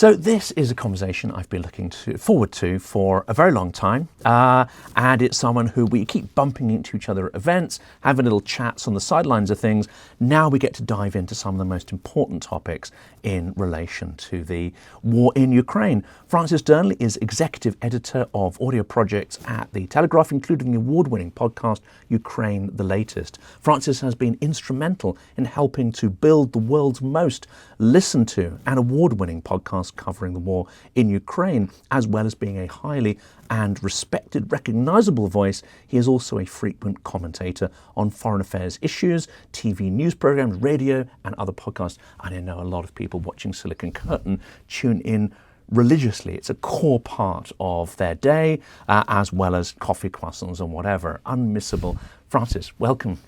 So this is a conversation I've been looking forward to for a very long time, and it's someone who we keep bumping into each other at events, having little chats on the sidelines of things. Now we get to dive into some of the most important topics in relation to the war in Ukraine. Francis Dearnley is executive editor of audio projects at the Telegraph, including the award-winning podcast Ukraine the Latest. Francis has been instrumental in helping to build the world's most listened to and award-winning podcast covering the war in Ukraine, as well as being a highly and respected, recognisable voice. He is also a frequent commentator on foreign affairs issues, TV news programmes, radio and other podcasts. And I know a lot of people watching Silicon Curtain tune in religiously. It's a core part of their day, as well as coffee, croissants and whatever. Unmissable. Francis, welcome.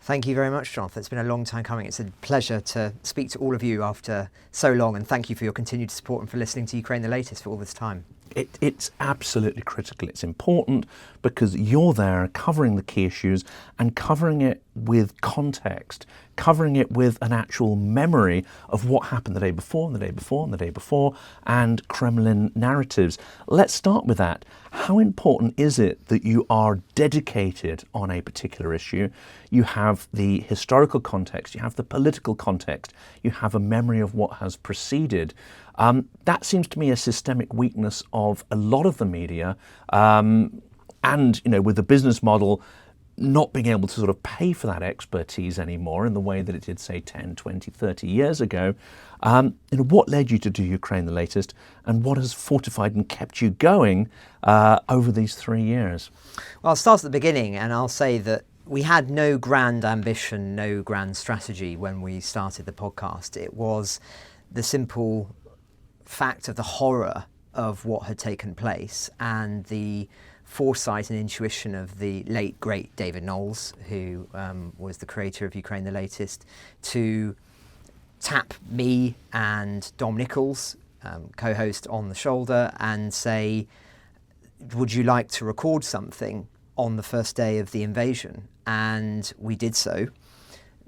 Thank you very much, Jonathan. It's been a long time coming. It's a pleasure to speak to all of you after so long, and thank you for your continued support and for listening to Ukraine the Latest for all this time. It's absolutely critical. It's important because you're there covering the key issues and covering it with context, covering it with an actual memory of what happened the day before and the day before and the day before, and Kremlin narratives. Let's start with that. How important is it that you are dedicated on a particular issue? You have the historical context, you have the political context, you have a memory of what has preceded. That seems to me a systemic weakness of a lot of the media, and with the business model not being able to sort of pay for that expertise anymore in the way that it did, say, 10, 20, 30 years ago. What led you to do Ukraine the Latest, and what has fortified and kept you going over these 3 years? Well, I'll start at the beginning, and I'll say that we had no grand ambition, no grand strategy when we started the podcast. It was the simple fact of the horror of what had taken place and the foresight and intuition of the late, great David Knowles, who was the creator of Ukraine the Latest, to tap me and Dom Nichols, co-host, on the shoulder and say, would you like to record something on the first day of the invasion? And we did so,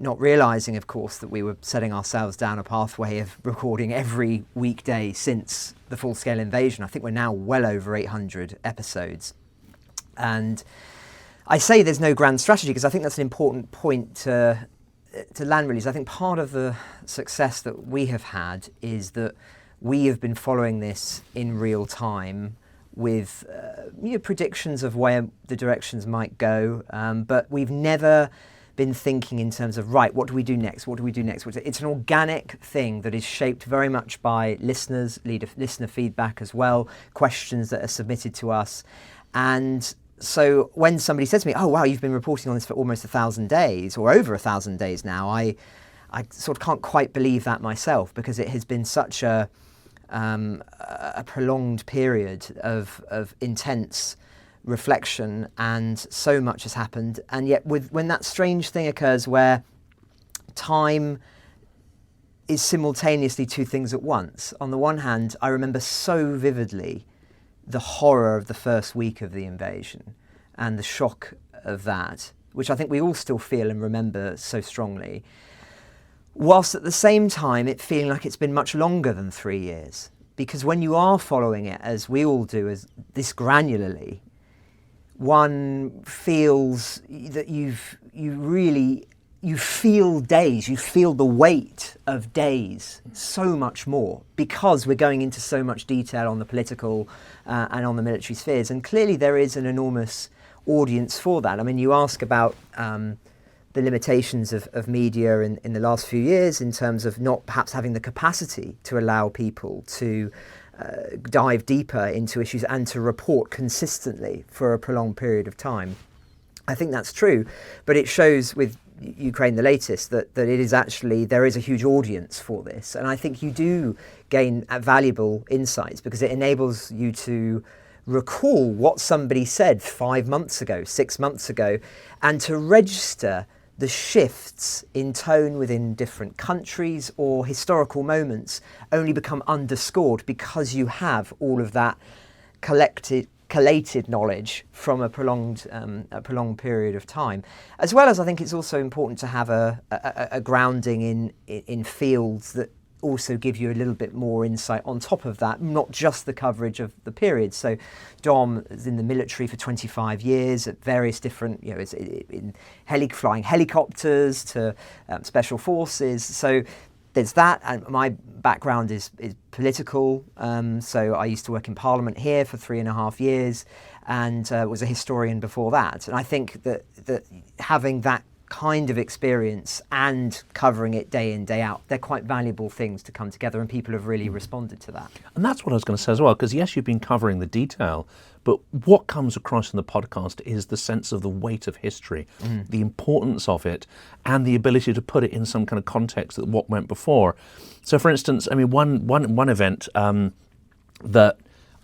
not realising, of course, that we were setting ourselves down a pathway of recording every weekday since the full-scale invasion. I think we're now well over 800 episodes. And I say there's no grand strategy because I think that's an important point to land release. I think part of the success that we have had is that we have been following this in real time with predictions of where the directions might go, but we've never been thinking in terms of, right, what do we do next? What do we do next? It's an organic thing that is shaped very much by listeners, listener feedback as well, questions that are submitted to us. And so when somebody says to me, oh, wow, you've been reporting on this for almost 1,000 days or over 1,000 days now, I sort of can't quite believe that myself, because it has been such a prolonged period of intense reflection, and so much has happened. And yet when that strange thing occurs where time is simultaneously two things at once. On the one hand, I remember so vividly the horror of the first week of the invasion and the shock of that, which I think we all still feel and remember so strongly, whilst at the same time it feeling like it's been much longer than 3 years. Because when you are following it, as we all do, as this granularly, one feels that you feel days, you feel the weight of days so much more, because we're going into so much detail on the political and on the military spheres. And clearly there is an enormous audience for that. I mean, you ask about the limitations of media in the last few years in terms of not perhaps having the capacity to allow people to dive deeper into issues and to report consistently for a prolonged period of time. I think that's true, but it shows with Ukraine the Latest that it is actually, there is a huge audience for this. And I think you do gain valuable insights because it enables you to recall what somebody said 5 months ago, 6 months ago, and to register the shifts in tone within different countries or historical moments only become underscored because you have all of that collated knowledge from a prolonged period of time. As well as, I think it's also important to have a grounding in fields that also give you a little bit more insight on top of that, not just the coverage of the period. So Dom is in the military for 25 years at various different, it's in flying helicopters to special forces. So there's that, and my background is political. So I used to work in Parliament here for 3.5 years, and was a historian before that. And I think that having that kind of experience and covering it day in, day out, they're quite valuable things to come together, and people have really responded to that. And that's what I was going to say as well, because yes, you've been covering the detail, but what comes across in the podcast is the sense of the weight of history, the importance of it, and the ability to put it in some kind of context that what went before. So for instance, I mean, one event that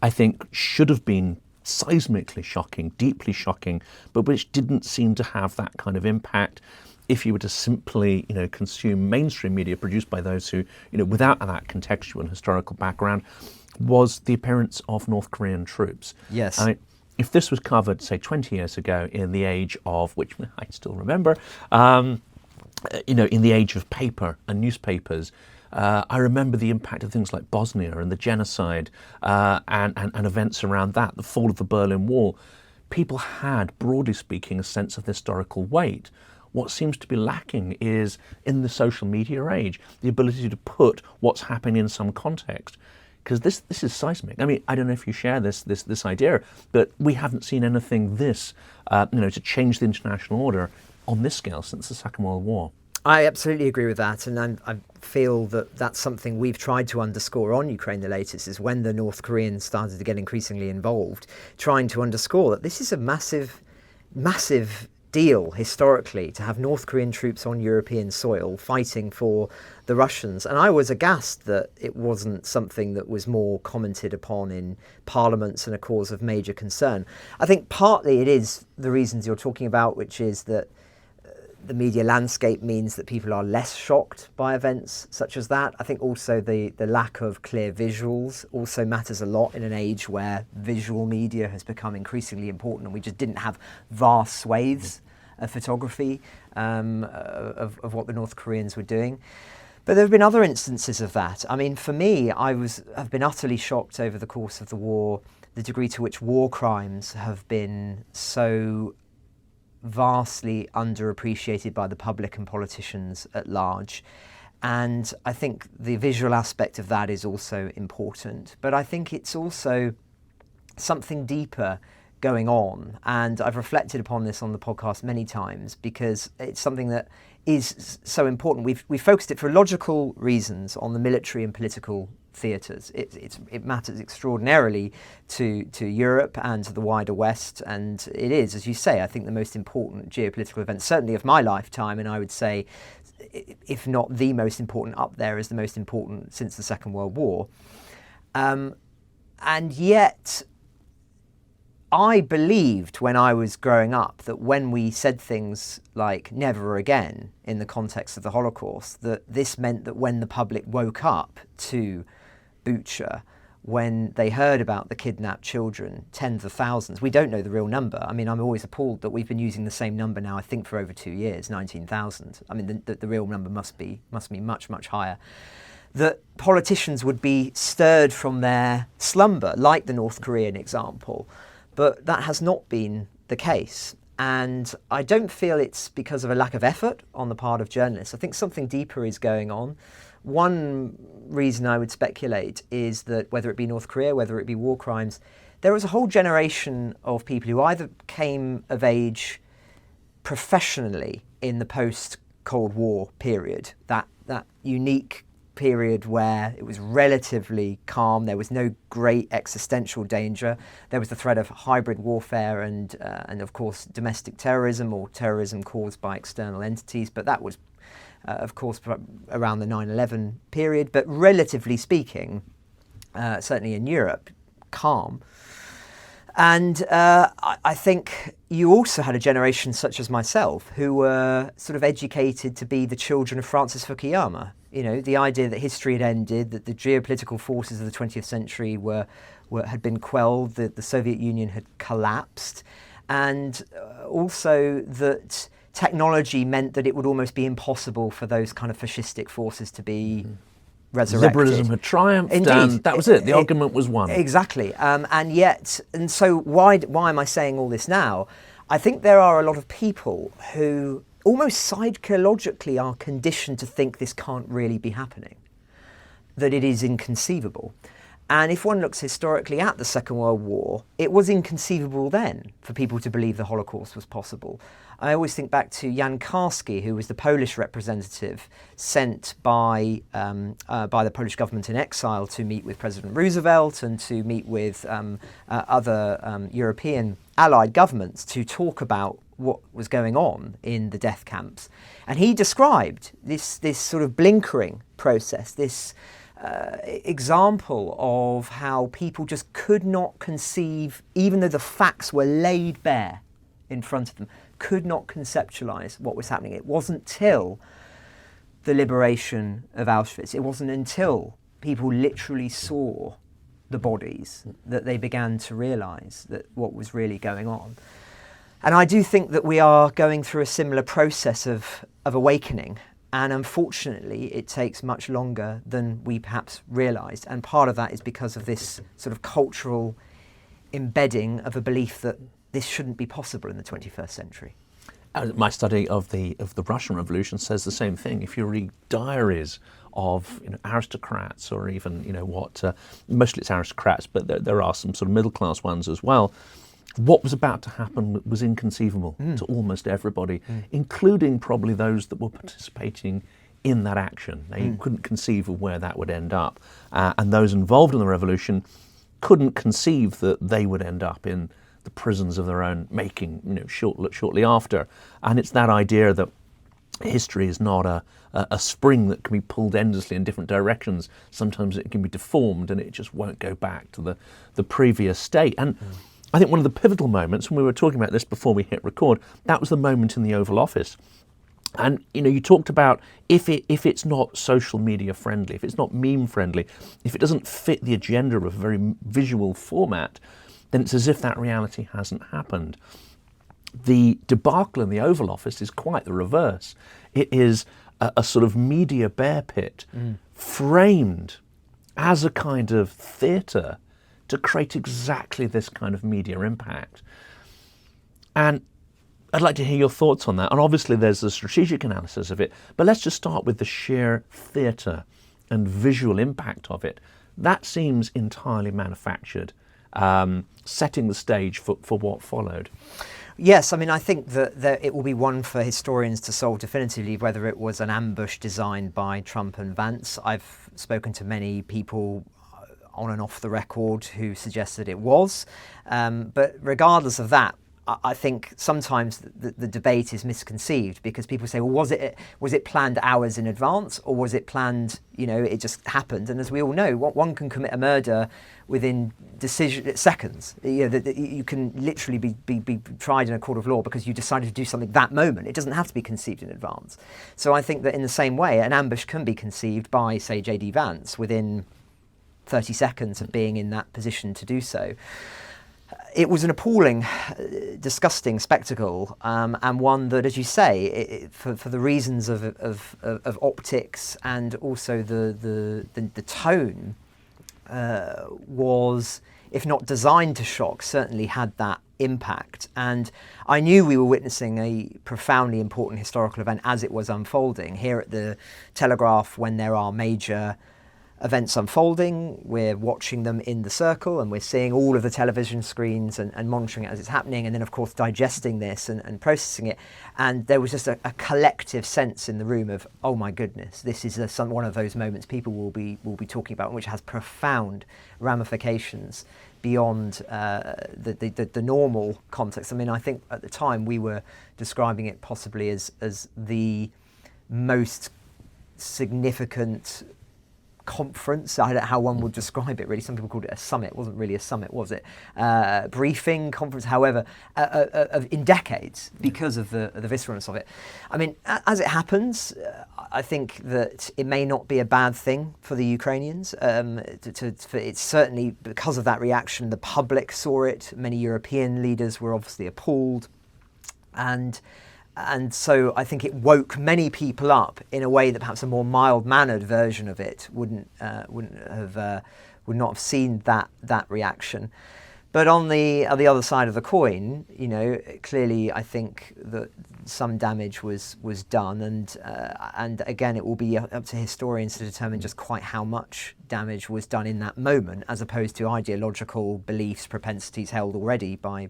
I think should have been seismically shocking, deeply shocking, but which didn't seem to have that kind of impact if you were to simply, consume mainstream media produced by those who, without that contextual and historical background, was the appearance of North Korean troops. Yes. I mean, if this was covered, say, 20 years ago in the age of, which I still remember, in the age of paper and newspapers, I remember the impact of things like Bosnia and the genocide and events around that, the fall of the Berlin Wall. People had, broadly speaking, a sense of the historical weight. What seems to be lacking is, in the social media age, the ability to put what's happening in some context. Because this is seismic. I mean, I don't know if you share this idea, but we haven't seen anything to change the international order on this scale since the Second World War. I absolutely agree with that, and I feel that that's something we've tried to underscore on Ukraine the latest, is when the North Koreans started to get increasingly involved, trying to underscore that this is a massive, massive deal historically to have North Korean troops on European soil fighting for the Russians. And I was aghast that it wasn't something that was more commented upon in parliaments and a cause of major concern. I think partly it is the reasons you're talking about, which is that the media landscape means that people are less shocked by events such as that. I think also the lack of clear visuals also matters a lot in an age where visual media has become increasingly important, and we just didn't have vast swathes of photography of what the North Koreans were doing. But there have been other instances of that. I mean, for me, I've been utterly shocked over the course of the war, the degree to which war crimes have been so vastly underappreciated by the public and politicians at large. And I think the visual aspect of that is also important. But I think it's also something deeper going on. And I've reflected upon this on the podcast many times because it's something that is so important. We've focused it for logical reasons on the military and political theatres. It matters extraordinarily to Europe and to the wider West, and it is, as you say, I think the most important geopolitical event, certainly of my lifetime, and I would say, if not the most important, up there as the most important since the Second World War. And yet, I believed when I was growing up that when we said things like never again in the context of the Holocaust, that this meant that when the public woke up to Bucha, when they heard about the kidnapped children, tens of thousands, we don't know the real number. I mean, I'm always appalled that we've been using the same number now, I think, for over 2 years, 19,000. I mean, the real number must be much, much higher. That politicians would be stirred from their slumber, like the North Korean example. But that has not been the case. And I don't feel it's because of a lack of effort on the part of journalists. I think something deeper is going on. One reason I would speculate is that whether it be North Korea, whether it be war crimes, there was a whole generation of people who either came of age professionally in the post-Cold War period, that unique period where it was relatively calm, there was no great existential danger, there was the threat of hybrid warfare and of course domestic terrorism or terrorism caused by external entities, but that was of course around the 9/11 period, but relatively speaking, certainly in Europe, calm. And I think you also had a generation such as myself who were sort of educated to be the children of Francis Fukuyama. You know, the idea that history had ended, that the geopolitical forces of the 20th century had been quelled, that the Soviet Union had collapsed, and also that technology meant that it would almost be impossible for those kind of fascistic forces to be resurrected. Liberalism had triumphed, Indeed. and that was it. The argument was won. Exactly. And so why am I saying all this now? I think there are a lot of people who almost psychologically are conditioned to think this can't really be happening, that it is inconceivable. And if one looks historically at the Second World War, it was inconceivable then for people to believe the Holocaust was possible. I always think back to Jan Karski, who was the Polish representative sent by the Polish government in exile to meet with President Roosevelt and to meet with other European allied governments to talk about what was going on in the death camps. And he described this sort of blinkering process, this example of how people just could not conceive, even though the facts were laid bare in front of them, could not conceptualize what was happening. It wasn't till the liberation of Auschwitz, it wasn't until people literally saw the bodies that they began to realize that what was really going on. And I do think that we are going through a similar process of awakening. And unfortunately, it takes much longer than we perhaps realised. And part of that is because of this sort of cultural embedding of a belief that this shouldn't be possible in the 21st century. My study of the Russian Revolution says the same thing. If you read diaries of aristocrats, or even mostly it's aristocrats, but there are some sort of middle class ones as well. What was about to happen was inconceivable to almost everybody, including probably those that were participating in that action. They couldn't conceive of where that would end up. And those involved in the revolution couldn't conceive that they would end up in the prisons of their own making, shortly after. And it's that idea that history is not a spring that can be pulled endlessly in different directions. Sometimes it can be deformed and it just won't go back to the previous state. And I think one of the pivotal moments, when we were talking about this before we hit record, that was the moment in the Oval Office. And you talked about if it's not social media friendly, if it's not meme friendly, if it doesn't fit the agenda of a very visual format, then it's as if that reality hasn't happened. The debacle in the Oval Office is quite the reverse. It is a sort of media bear pit framed as a kind of theatre to create exactly this kind of media impact. And I'd like to hear your thoughts on that. And obviously there's the strategic analysis of it, but let's just start with the sheer theatre and visual impact of it. That seems entirely manufactured, setting the stage for what followed. Yes, I mean, I think that it will be one for historians to solve definitively whether it was an ambush designed by Trump and Vance. I've spoken to many people on and off the record who suggested it was. But regardless of that, I think sometimes the debate is misconceived because people say, well, was it planned hours in advance, or was it planned, it just happened? And as we all know, one can commit a murder within seconds. You can literally be tried in a court of law because you decided to do something that moment. It doesn't have to be conceived in advance. So I think that in the same way, an ambush can be conceived by, say, J.D. Vance within 30 seconds of being in that position to do so. It was an appalling, disgusting spectacle, and one that, as you say, for the reasons of optics and also the tone, was, if not designed to shock, certainly had that impact. And I knew we were witnessing a profoundly important historical event as it was unfolding. Here at the Telegraph, when there are major events unfolding, we're watching them in the circle and we're seeing all of the television screens and monitoring it as it's happening, and then of course digesting this and processing it. And there was just a collective sense in the room of, oh my goodness, this is one of those moments people will be talking about, which has profound ramifications beyond the normal context. I mean, I think at the time we were describing it possibly as the most significant conference. I don't know how one would describe it really. Some people called it a summit. It wasn't really a summit, was it? Briefing, conference, however, in decades, because of the visceralness of it. I mean, as it happens, I think that it may not be a bad thing for the Ukrainians. It's certainly, because of that reaction, the public saw it. Many European leaders were obviously appalled. And And so I think it woke many people up in a way that perhaps a more mild-mannered version of it would not have seen that reaction. But on the other side of the coin, clearly I think that some damage was done, and again it will be up to historians to determine just quite how much damage was done in that moment, as opposed to ideological beliefs, propensities held already by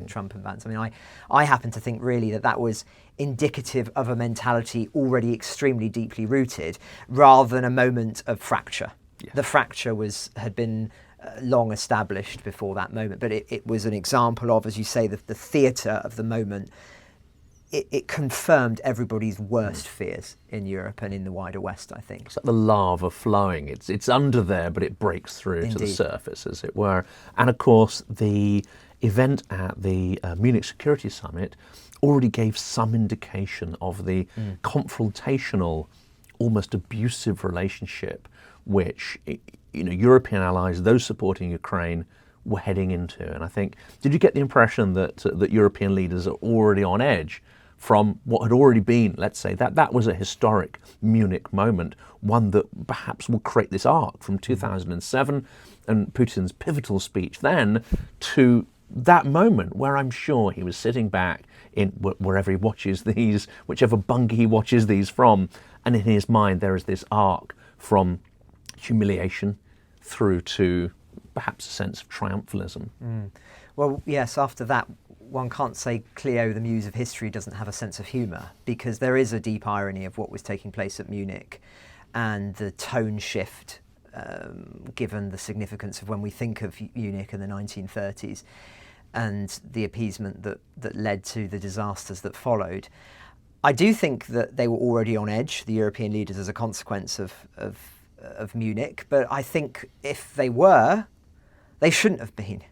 Trump and Vance. I mean, I happen to think really that was indicative of a mentality already extremely deeply rooted, rather than a moment of fracture. Yeah. The fracture had been long established before that moment, but it was an example of, as you say, the theatre of the moment. It confirmed everybody's worst fears in Europe and in the wider West, I think. It's like the lava flowing. It's under there, but it breaks through Indeed. To the surface, as it were. And of course, the event at the Munich Security Summit already gave some indication of the confrontational, almost abusive relationship which European allies, those supporting Ukraine, were heading into. And I think, did you get the impression that European leaders are already on edge from what had already been, let's say, that was a historic Munich moment, one that perhaps will create this arc from 2007 and Putin's pivotal speech then to that moment where I'm sure he was sitting back in wherever he watches these, whichever bunker he watches these from, and in his mind there is this arc from humiliation through to perhaps a sense of triumphalism. Well, yes, after that, one can't say Cleo, the muse of history, doesn't have a sense of humour, because there is a deep irony of what was taking place at Munich and the tone shift, given the significance of when we think of Munich in the 1930s and the appeasement that led to the disasters that followed. I do think that they were already on edge, the European leaders, as a consequence of Munich, but I think if they were, they shouldn't have been.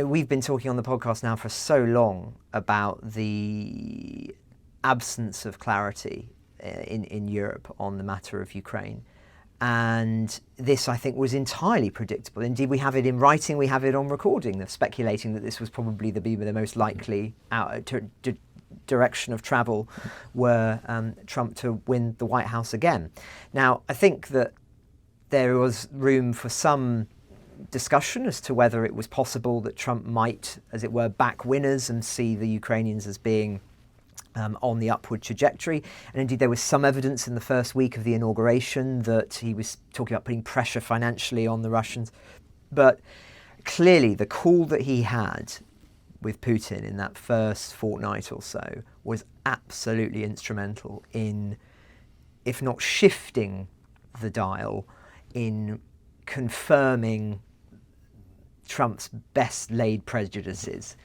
We've been talking on the podcast now for so long about the absence of clarity in Europe on the matter of Ukraine. And this, I think, was entirely predictable. Indeed, we have it in writing, we have it on recording, of speculating that this was probably the most likely direction of travel were Trump to win the White House again. Now, I think that there was room for some discussion as to whether it was possible that Trump might, as it were, back winners and see the Ukrainians as being on the upward trajectory. And indeed, there was some evidence in the first week of the inauguration that he was talking about putting pressure financially on the Russians. But clearly, the call that he had with Putin in that first fortnight or so was absolutely instrumental in, if not shifting the dial, in confirming Trump's best laid prejudices.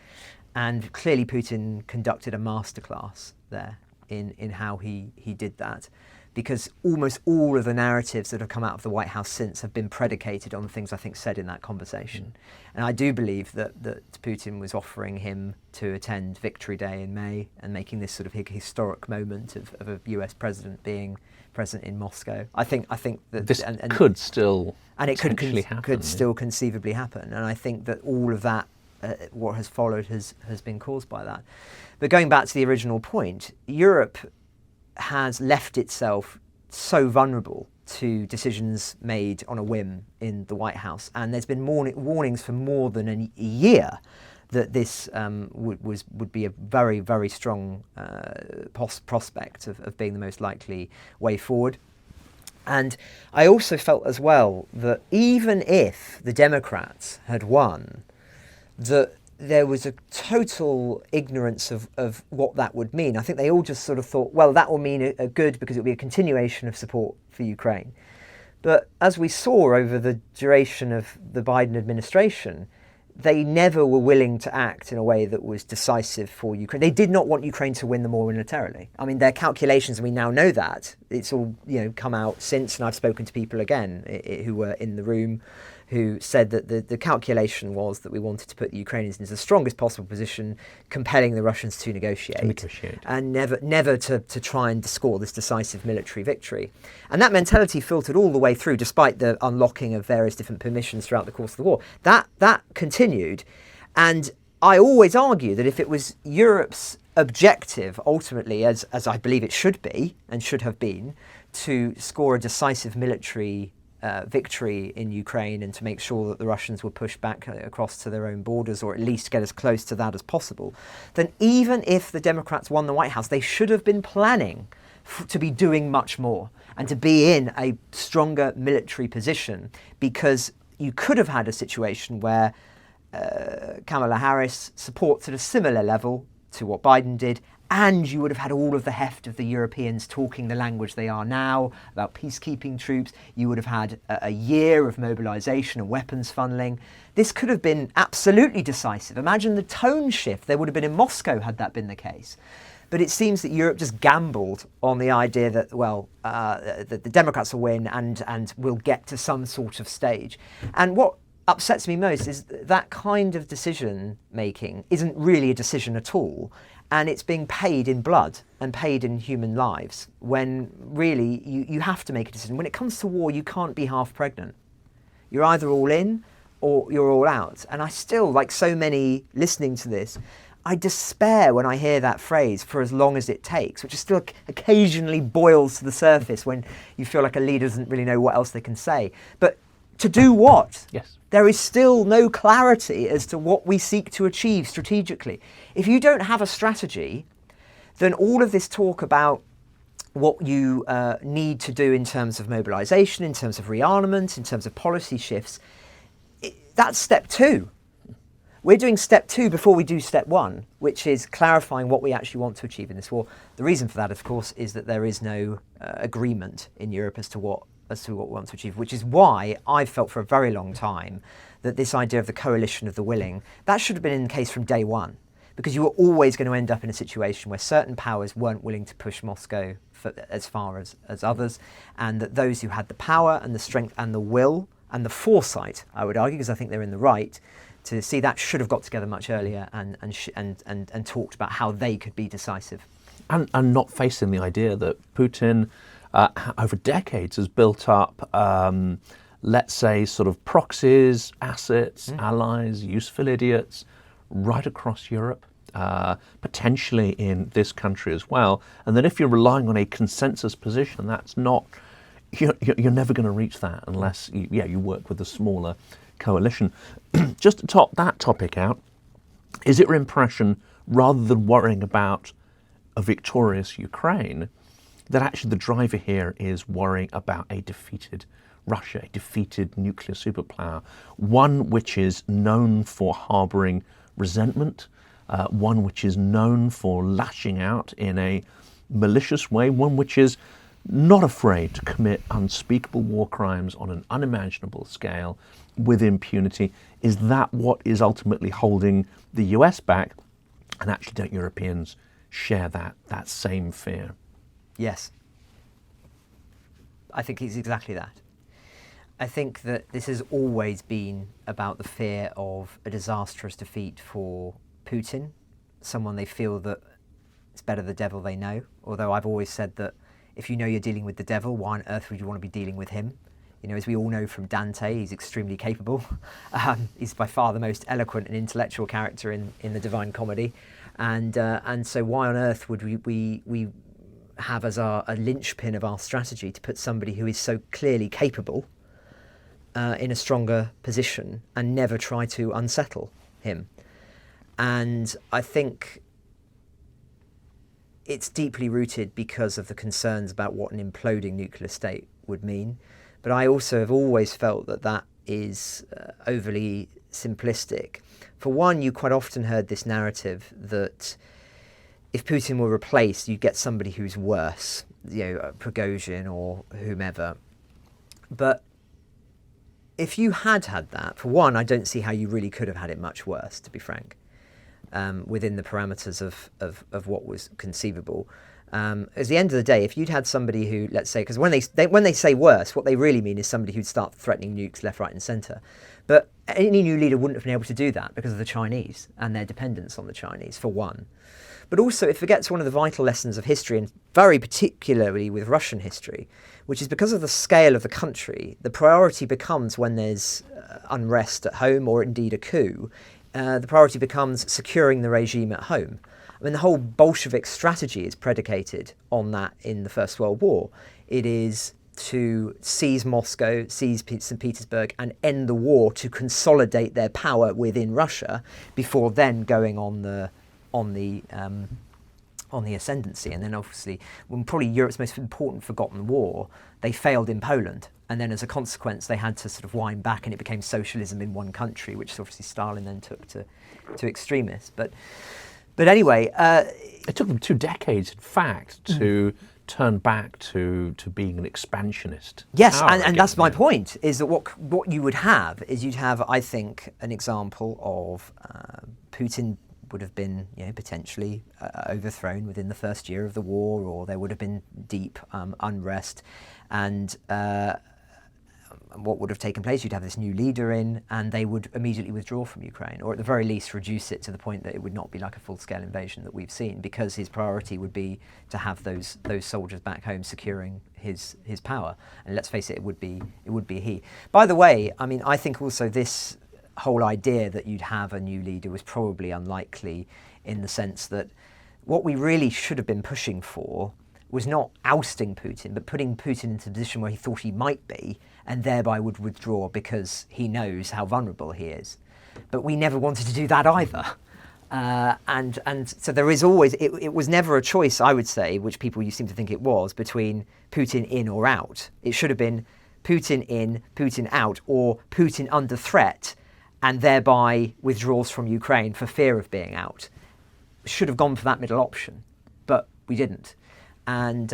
And clearly Putin conducted a masterclass there in how he did that, because almost all of the narratives that have come out of the White House since have been predicated on things I think said in that conversation. And I do believe that Putin was offering him to attend Victory Day in May and making this sort of historic moment of a US president being present in Moscow. I think that this could still could still conceivably happen. And I think that all of that, what has followed, has been caused by that. But going back to the original point, Europe has left itself so vulnerable to decisions made on a whim in the White House, and there's been warnings for more than a year that this would be a very, very strong prospect of being the most likely way forward. And I also felt as well that even if the Democrats had won, that there was a total ignorance of what that would mean. I think they all just sort of thought, well, that will mean a good, because it will be a continuation of support for Ukraine. But as we saw over the duration of the Biden administration, they never were willing to act in a way that was decisive for Ukraine. They did not want Ukraine to win the war militarily. I mean, their calculations, and we now know that, it's all come out since, and I've spoken to people again who were in the room who said that the calculation was that we wanted to put the Ukrainians into the strongest possible position, compelling the Russians to negotiate. And never to try and score this decisive military victory. And that mentality filtered all the way through, despite the unlocking of various different permissions throughout the course of the war. That continued, and I always argue that if it was Europe's objective, ultimately, as I believe it should be and should have been, to score a decisive military victory in Ukraine and to make sure that the Russians were pushed back across to their own borders, or at least get as close to that as possible, then even if the Democrats won the White House, they should have been planning to be doing much more and to be in a stronger military position, because you could have had a situation where Kamala Harris supports at a similar level to what Biden did, and you would have had all of the heft of the Europeans talking the language they are now about peacekeeping troops. You would have had a year of mobilisation and weapons funneling. This could have been absolutely decisive. Imagine the tone shift there would have been in Moscow had that been the case. But it seems that Europe just gambled on the idea that, well, that the Democrats will win and we'll get to some sort of stage. And what upsets me most is that kind of decision making isn't really a decision at all, and it's being paid in blood and paid in human lives, when really you have to make a decision. When it comes to war, you can't be half pregnant. You're either all in or you're all out. And I still, like so many listening to this, I despair when I hear that phrase, "for as long as it takes," which is still occasionally boils to the surface when you feel like a leader doesn't really know what else they can say. But to do what? Yes. There is still no clarity as to what we seek to achieve strategically. If you don't have a strategy, then all of this talk about what you need to do in terms of mobilisation, in terms of rearmament, in terms of policy shifts, that's step two. We're doing step two before we do step one, which is clarifying what we actually want to achieve in this war. The reason for that, of course, is that there is no agreement in Europe as to what we want to achieve, which is why I've felt for a very long time that this idea of the coalition of the willing, that should have been in the case from day one, because you were always going to end up in a situation where certain powers weren't willing to push Moscow as far as others, and that those who had the power and the strength and the will and the foresight, I would argue, because I think they're in the right, to see that should have got together much earlier and talked about how they could be decisive. And not facing the idea that Putin over decades has built up, let's say, sort of proxies, assets, allies, useful idiots right across Europe, potentially in this country as well. And that if you're relying on a consensus position, that's not, you're never going to reach that unless you work with a smaller coalition. Just to top that topic out, is it your impression, rather than worrying about a victorious Ukraine, that actually the driver here is worrying about a defeated Russia, a defeated nuclear superpower, one which is known for harbouring resentment, one which is known for lashing out in a malicious way, one which is not afraid to commit unspeakable war crimes on an unimaginable scale with impunity? Is that what is ultimately holding the US back? And actually, don't Europeans share that same fear? Yes. I think it's exactly that. I think that this has always been about the fear of a disastrous defeat for Putin, someone they feel that it's better the devil they know. Although I've always said that if you know you're dealing with the devil, why on earth would you want to be dealing with him? You know, as we all know from Dante, he's extremely capable. He's by far the most eloquent and intellectual character in the Divine Comedy. And so why on earth would we have as a linchpin of our strategy to put somebody who is so clearly capable in a stronger position and never try to unsettle him? And I think it's deeply rooted because of the concerns about what an imploding nuclear state would mean. But I also have always felt that that is overly simplistic. For one, you quite often heard this narrative that if Putin were replaced, you'd get somebody who's worse, Prigozhin or whomever. But if you had that, for one, I don't see how you really could have had it much worse, to be frank, within the parameters of what was conceivable. At the end of the day, if you'd had somebody who, let's say, because when they say worse, what they really mean is somebody who'd start threatening nukes left, right and centre. But any new leader wouldn't have been able to do that because of the Chinese and their dependence on the Chinese, for one. But also it forgets one of the vital lessons of history, and very particularly with Russian history, which is because of the scale of the country, the priority becomes when there's unrest at home or indeed a coup, the priority becomes securing the regime at home. I mean, the whole Bolshevik strategy is predicated on that in the First World War. It is to seize Moscow, seize St. Petersburg, and end the war to consolidate their power within Russia before then going on the ascendancy. And then obviously, when probably Europe's most important forgotten war, they failed in Poland. And then as a consequence, they had to sort of wind back and it became socialism in one country, which obviously Stalin then took to extremists. But anyway... it took them 2 decades, in fact, to turn back to being an expansionist. Yes, and that's my point, is that what you would have is you'd have, I think, an example of Putin would have been potentially overthrown within the first year of the war, or there would have been deep unrest, and what would have taken place? You'd have this new leader in, and they would immediately withdraw from Ukraine, or at the very least reduce it to the point that it would not be like a full-scale invasion that we've seen, because his priority would be to have those soldiers back home securing his power. And let's face it, it would be he. By the way, I mean, I think also this whole idea that you'd have a new leader was probably unlikely, in the sense that what we really should have been pushing for was not ousting Putin, but putting Putin into a position where he thought he might be, and thereby would withdraw because he knows how vulnerable he is. But we never wanted to do that either. And so there is always, it was never a choice, I would say, which people you seem to think it was, between Putin in or out. It should have been Putin in, Putin out, or Putin under threat, and thereby withdraws from Ukraine for fear of being out. Should have gone for that middle option, but we didn't. And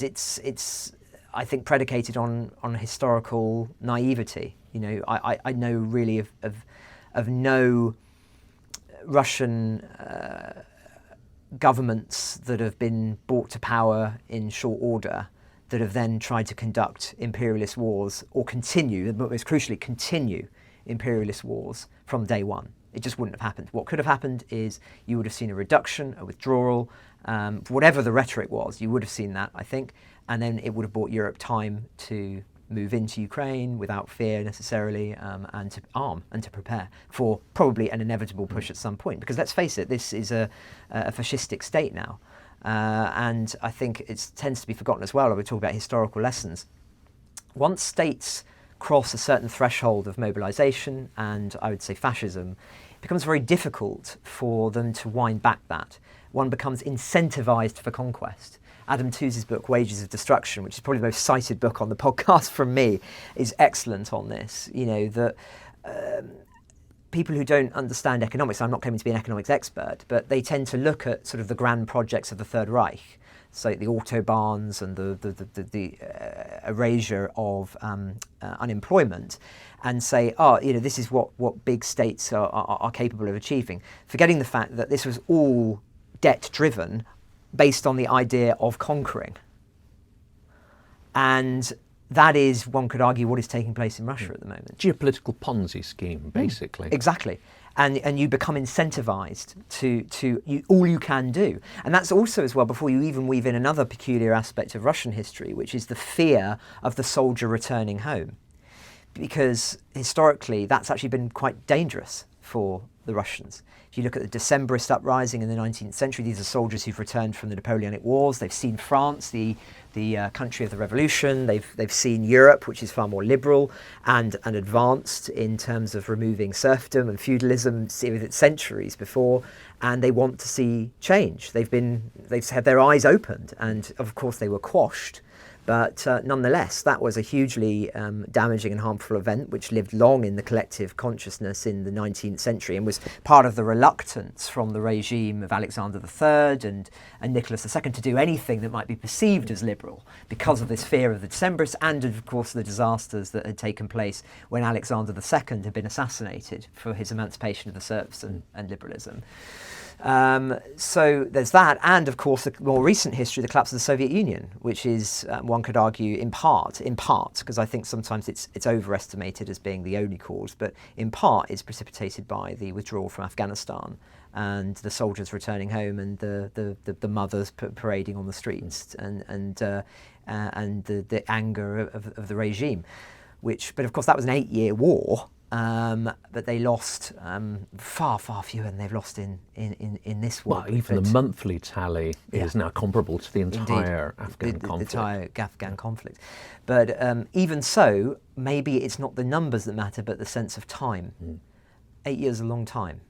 it's I think predicated on historical naivety. I know really of no Russian governments that have been brought to power in short order that have then tried to conduct imperialist wars or continue, but most crucially continue imperialist wars from day one. It just wouldn't have happened. What could have happened is you would have seen a reduction, a withdrawal, whatever the rhetoric was, you would have seen that, I think, and then it would have bought Europe time to move into Ukraine without fear necessarily, and to arm and to prepare for probably an inevitable push at some point. Because let's face it, this is a fascistic state now. And I think it tends to be forgotten as well, when we talk about historical lessons. Once states cross a certain threshold of mobilisation and, I would say, fascism, it becomes very difficult for them to wind back that. One becomes incentivised for conquest. Adam Tooze's book, Wages of Destruction, which is probably the most cited book on the podcast from me, is excellent on this. That people who don't understand economics, I'm not claiming to be an economics expert, but they tend to look at sort of the grand projects of the Third Reich, so the autobahns and the erasure of unemployment, and say, this is what big states are capable of achieving, forgetting the fact that this was all debt-driven based on the idea of conquering. And that is, one could argue, what is taking place in Russia at the moment. Geopolitical Ponzi scheme, basically. Exactly. And you become incentivized to all you can do. And that's also as well, before you even weave in another peculiar aspect of Russian history, which is the fear of the soldier returning home. Because historically, that's actually been quite dangerous for the Russians. If you look at the Decembrist uprising in the 19th century, these are soldiers who've returned from the Napoleonic Wars. They've seen France, the country of the revolution. They've seen Europe, which is far more liberal and advanced in terms of removing serfdom and feudalism centuries before, and they want to see change. They've had their eyes opened, and of course they were quashed. But nonetheless, that was a hugely damaging and harmful event, which lived long in the collective consciousness in the 19th century and was part of the reluctance from the regime of Alexander III and Nicholas II to do anything that might be perceived as liberal, because of this fear of the Decembrists and, of course, the disasters that had taken place when Alexander II had been assassinated for his emancipation of the serfs and liberalism. So there's that, and of course the more recent history, the collapse of the Soviet Union, which is, one could argue, in part, because I think sometimes it's overestimated as being the only cause, but in part is precipitated by the withdrawal from Afghanistan and the soldiers returning home and the mothers parading on the streets and the anger of the regime. But of course that was an 8-year war. but they lost far fewer than they've lost in this war. Well, even the monthly tally is now comparable to the entire Afghan conflict. The entire Afghan conflict. But even so, maybe it's not the numbers that matter, but the sense of time. 8 years is a long time.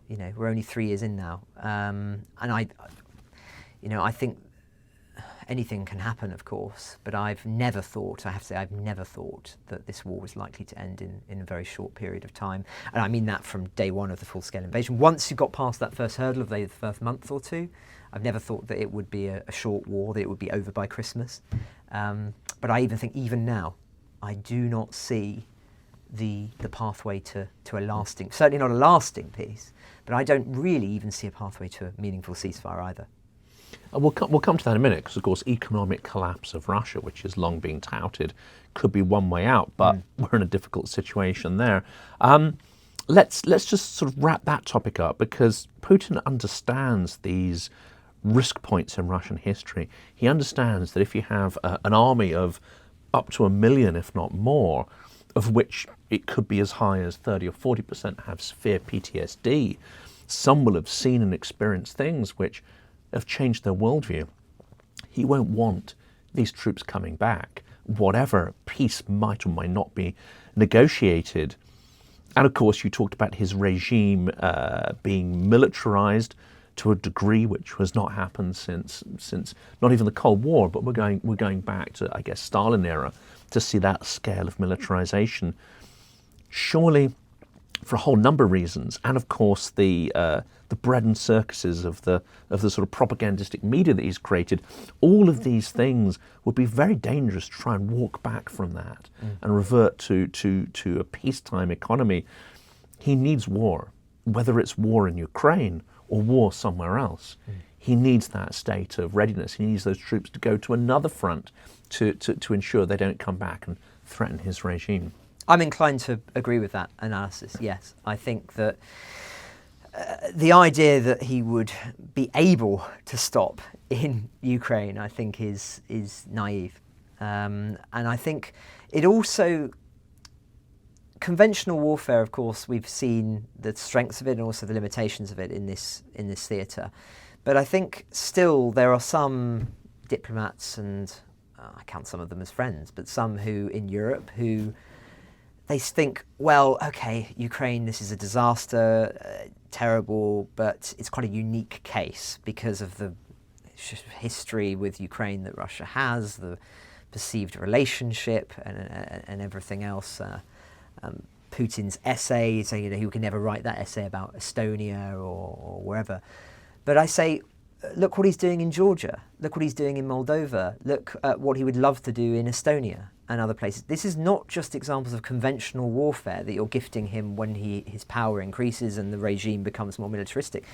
You know, we're only 3 years in now, and I think anything can happen, of course, but I've never thought, I have to say, I've never thought that this war was likely to end in a very short period of time. And I mean that from day one of the full-scale invasion. Once you got past that first hurdle of the first month or two, I've never thought that it would be a short war, that it would be over by Christmas. But I even think, even now, I do not see the pathway to a lasting, certainly not a lasting peace, but I don't really even see a pathway to a meaningful ceasefire either. We'll come to that in a minute, because of course economic collapse of Russia, which is long being touted, could be one way out, but we're in a difficult situation there. Let's just sort of wrap that topic up, because Putin understands these risk points in Russian history. He understands that if you have an army of up to 1 million, if not more, of which it could be as high as 30 or 40% have severe PTSD, some will have seen and experienced things which have changed their worldview. He won't want these troops coming back, whatever peace might or might not be negotiated. And of course, you talked about his regime being militarized to a degree which has not happened since not even the Cold War, but we're going back to, I guess, Stalin era to see that scale of militarization. Surely, for a whole number of reasons, and of course the bread and circuses of the sort of propagandistic media that he's created, all of these things would be very dangerous to try and walk back from that and revert to a peacetime economy. He needs war, whether it's war in Ukraine or war somewhere else. He needs that state of readiness. He needs those troops to go to another front to ensure they don't come back and threaten his regime. I'm inclined to agree with that analysis, yes. I think that the idea that he would be able to stop in Ukraine, I think, is naive. And I think it also, conventional warfare, of course, we've seen the strengths of it and also the limitations of it in this theatre. But I think still there are some diplomats, and I count some of them as friends, but some who in Europe who they think, well, okay, Ukraine, this is a disaster, terrible, but it's quite a unique case because of the history with Ukraine that Russia has, the perceived relationship and everything else. Putin's essay, so he could never write that essay about Estonia or wherever. But I say, look what he's doing in Georgia. Look what he's doing in Moldova. Look at what he would love to do in Estonia and other places. This is not just examples of conventional warfare that you're gifting him when his power increases and the regime becomes more militaristic.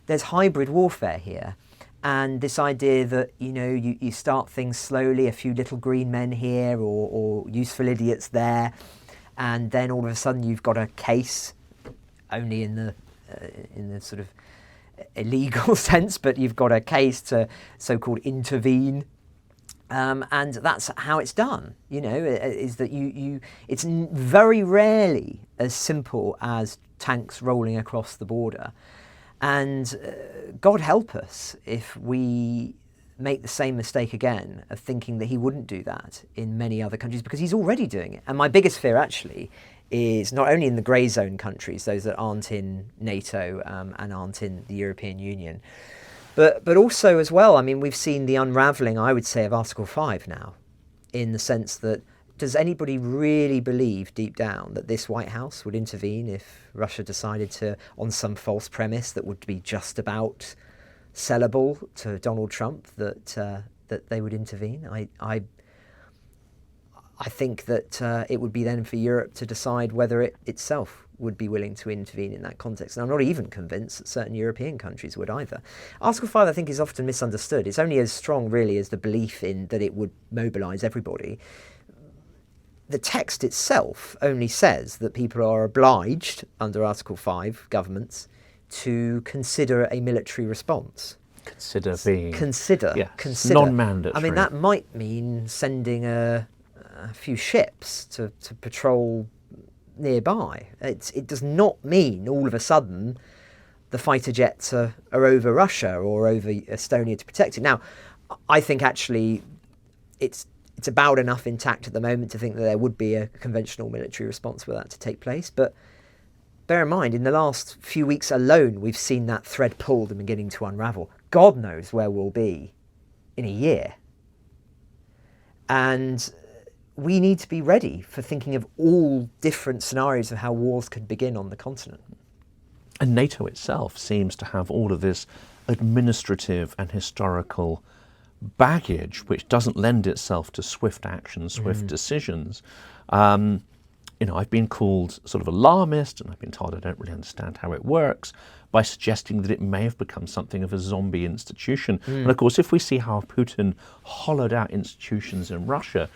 There's hybrid warfare here. And this idea that, you start things slowly, a few little green men here or useful idiots there, and then all of a sudden you've got a case, only in the sort of illegal sense, but you've got a case to so-called intervene, and that's how it's done. Is that it's very rarely as simple as tanks rolling across the border, and God help us if we make the same mistake again of thinking that he wouldn't do that in many other countries, because he's already doing it. And my biggest fear actually is not only in the grey zone countries, those that aren't in NATO and aren't in the European Union, but also as well, I mean, we've seen the unravelling, I would say, of Article 5 now, in the sense that, does anybody really believe deep down that this White House would intervene if Russia decided to, on some false premise that would be just about sellable to Donald Trump, that they would intervene? I think that it would be then for Europe to decide whether it itself would be willing to intervene in that context. And I'm not even convinced that certain European countries would either. Article 5, I think, is often misunderstood. It's only as strong, really, as the belief in that it would mobilise everybody. The text itself only says that people are obliged, under Article 5, governments, to consider a military response. Consider. Consider. Non-mandatory. I mean, that might mean sending a few ships to patrol nearby. It does not mean all of a sudden the fighter jets are over Russia or over Estonia to protect it. Now, I think actually it's about enough intact at the moment to think that there would be a conventional military response for that to take place. But bear in mind, in the last few weeks alone, we've seen that thread pulled and beginning to unravel. God knows where we'll be in a year. And we need to be ready for thinking of all different scenarios of how wars could begin on the continent. And NATO itself seems to have all of this administrative and historical baggage, which doesn't lend itself to swift action, swift decisions. I've been called sort of alarmist, and I've been told I don't really understand how it works, by suggesting that it may have become something of a zombie institution. And of course, if we see how Putin hollowed out institutions in Russia,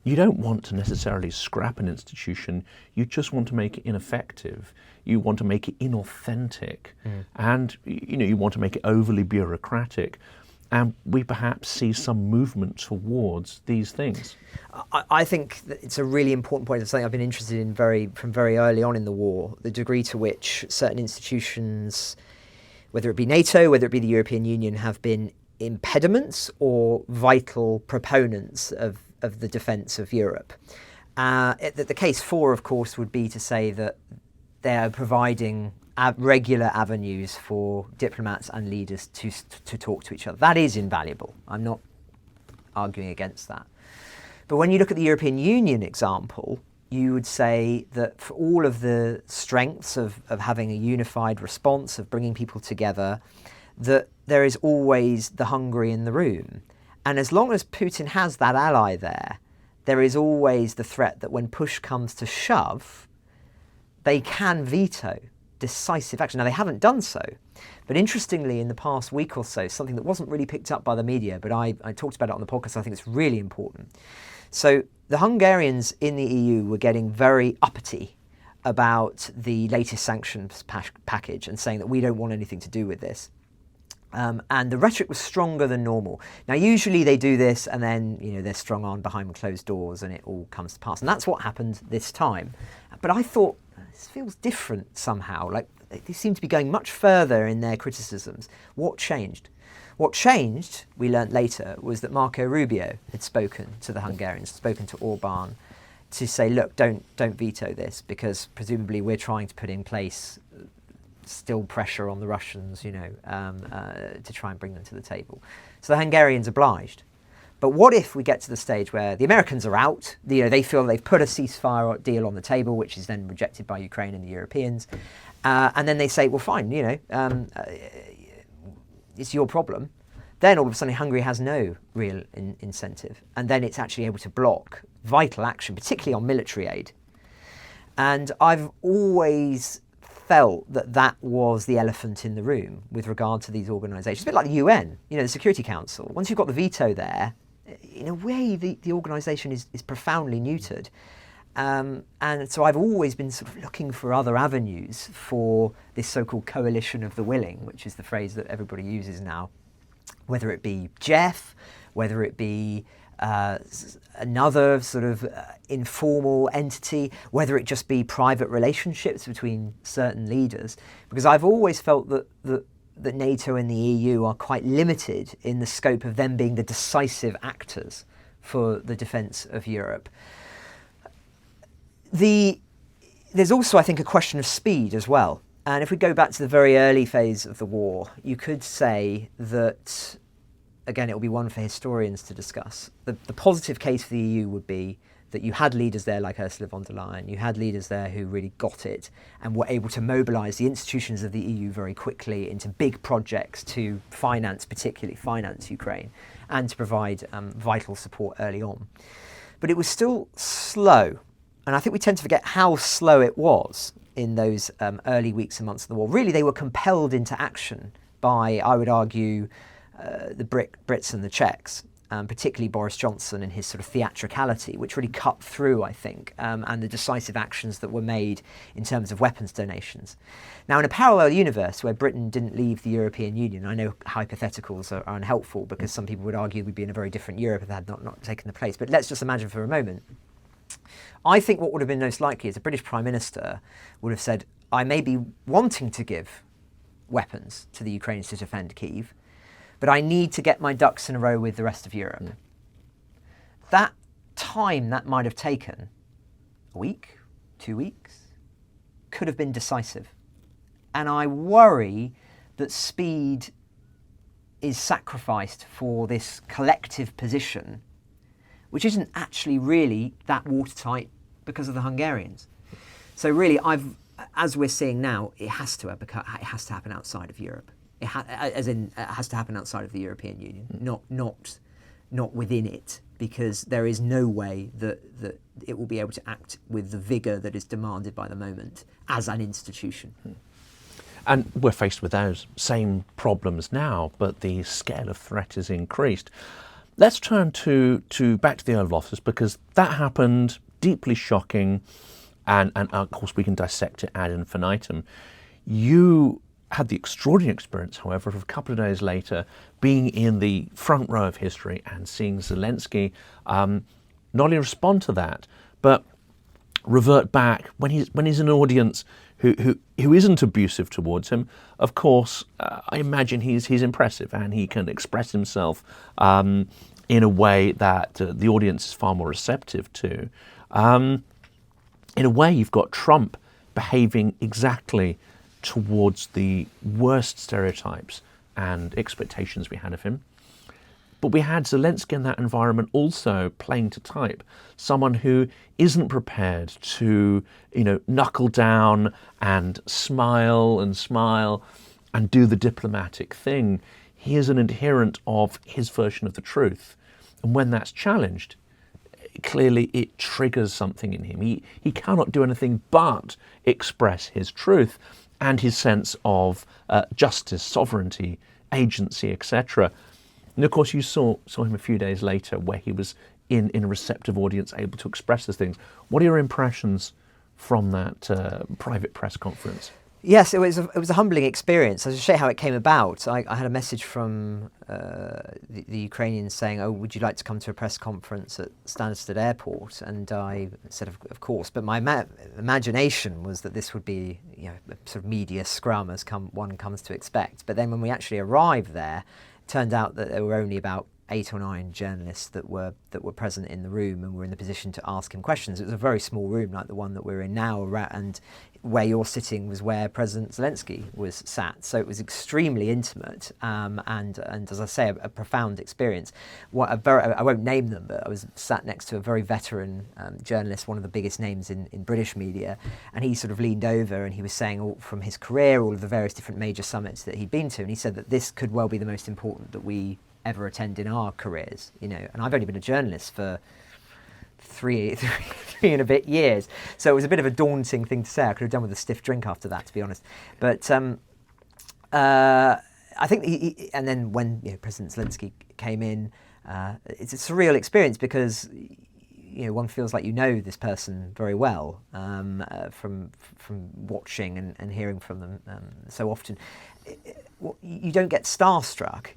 you don't want to necessarily scrap an institution, you just want to make it ineffective. You want to make it inauthentic, and you want to make it overly bureaucratic. And we perhaps see some movement towards these things. I think that it's a really important point. It's something I've been interested in from very early on in the war, the degree to which certain institutions, whether it be NATO, whether it be the European Union, have been impediments or vital proponents of the defence of Europe. The case for, of course, would be to say that they're providing regular avenues for diplomats and leaders to talk to each other. That is invaluable. I'm not arguing against that. But when you look at the European Union example, you would say that for all of the strengths of having a unified response, of bringing people together, that there is always the Hungary in the room. And as long as Putin has that ally there, there is always the threat that when push comes to shove, they can veto decisive action. Now, they haven't done so, but interestingly, in the past week or so, something that wasn't really picked up by the media, but I talked about it on the podcast, so I think it's really important. So the Hungarians in the EU were getting very uppity about the latest sanctions package and saying that we don't want anything to do with this. And the rhetoric was stronger than normal. Now, usually they do this and then, they're strong on behind closed doors and it all comes to pass. And that's what happened this time. But I thought, this feels different somehow. Like, they seem to be going much further in their criticisms. What changed? What changed, we learnt later, was that Marco Rubio had spoken to the Hungarians, spoken to Orban, to say, look, don't veto this, because presumably we're trying to put in place still pressure on the Russians, to try and bring them to the table. So the Hungarians obliged. But what if we get to the stage where the Americans are out, they feel they've put a ceasefire deal on the table, which is then rejected by Ukraine and the Europeans, and then they say, well, fine, it's your problem. Then all of a sudden Hungary has no real incentive, and then it's actually able to block vital action, particularly on military aid. And I've always felt that was the elephant in the room with regard to these organisations. A bit like the UN, the Security Council. Once you've got the veto there, in a way, the organisation is profoundly neutered. And so I've always been sort of looking for other avenues for this so-called coalition of the willing, which is the phrase that everybody uses now, whether it be Jeff, whether it be another sort of informal entity, whether it just be private relationships between certain leaders, because I've always felt that NATO and the EU are quite limited in the scope of them being the decisive actors for the defence of Europe. There's also, I think, a question of speed as well. And if we go back to the very early phase of the war, you could say that, again, it will be one for historians to discuss. The positive case for the EU would be that you had leaders there like Ursula von der Leyen, you had leaders there who really got it and were able to mobilise the institutions of the EU very quickly into big projects to particularly finance Ukraine, and to provide vital support early on. But it was still slow, and I think we tend to forget how slow it was in those early weeks and months of the war. Really, they were compelled into action by, I would argue, the Brits and the Czechs, particularly Boris Johnson and his sort of theatricality, which really cut through, I think, and the decisive actions that were made in terms of weapons donations. Now, in a parallel universe where Britain didn't leave the European Union, I know hypotheticals are unhelpful because some people would argue we'd be in a very different Europe if they had not taken the place, but let's just imagine for a moment I think what would have been most likely is a British Prime Minister would have said, I may be wanting to give weapons to the Ukrainians to defend Kyiv, but I need to get my ducks in a row with the rest of Europe. That time that might have taken, a week, 2 weeks, could have been decisive. And I worry that speed is sacrificed for this collective position, which isn't actually really that watertight because of the Hungarians. So really, as we're seeing now, it has to happen outside of Europe. It has to happen outside of the European Union, not within it, because there is no way that it will be able to act with the vigour that is demanded by the moment as an institution. And we're faced with those same problems now, but the scale of threat is increased. Let's turn to back to the Oval Office, because that happened, deeply shocking, and of course we can dissect it ad infinitum. You had the extraordinary experience, however, of a couple of days later being in the front row of history and seeing Zelensky not only respond to that, but revert back when he's in an audience who isn't abusive towards him. Of course, I imagine he's impressive and he can express himself in a way that the audience is far more receptive to. In a way, you've got Trump behaving exactly towards the worst stereotypes and expectations we had of him. But we had Zelensky in that environment also playing to type, someone who isn't prepared to, knuckle down and smile and do the diplomatic thing. He is an adherent of his version of the truth. And when that's challenged, clearly it triggers something in him. He cannot do anything but express his truth and his sense of justice, sovereignty, agency, etc. And of course you saw him a few days later where he was in a receptive audience, able to express those things. What are your impressions from that private press conference? Yes, it was a humbling experience. I'll show you how it came about. I had a message from the Ukrainians saying, "Oh, would you like to come to a press conference at Stansted Airport?" And I said, "Of course." But my imagination was that this would be, a sort of media scrum as one comes to expect. But then when we actually arrived there, it turned out that there were only about 8 or 9 journalists that were present in the room and were in the position to ask him questions. It was a very small room, like the one that we're in now, and where you're sitting was where President Zelensky was sat. So it was extremely intimate and as I say, a profound experience. I won't name them, but I was sat next to a very veteran journalist, one of the biggest names in British media, and he sort of leaned over and he was saying all from his career, all of the various different major summits that he'd been to, and he said that this could well be the most important that we ever attend in our careers, and I've only been a journalist for three and a bit years, so it was a bit of a daunting thing to say. I could have done with a stiff drink after that, to be honest. But I think and then when President Zelensky came in, it's a surreal experience because one feels like this person very well from watching and hearing from them so often. You don't get starstruck.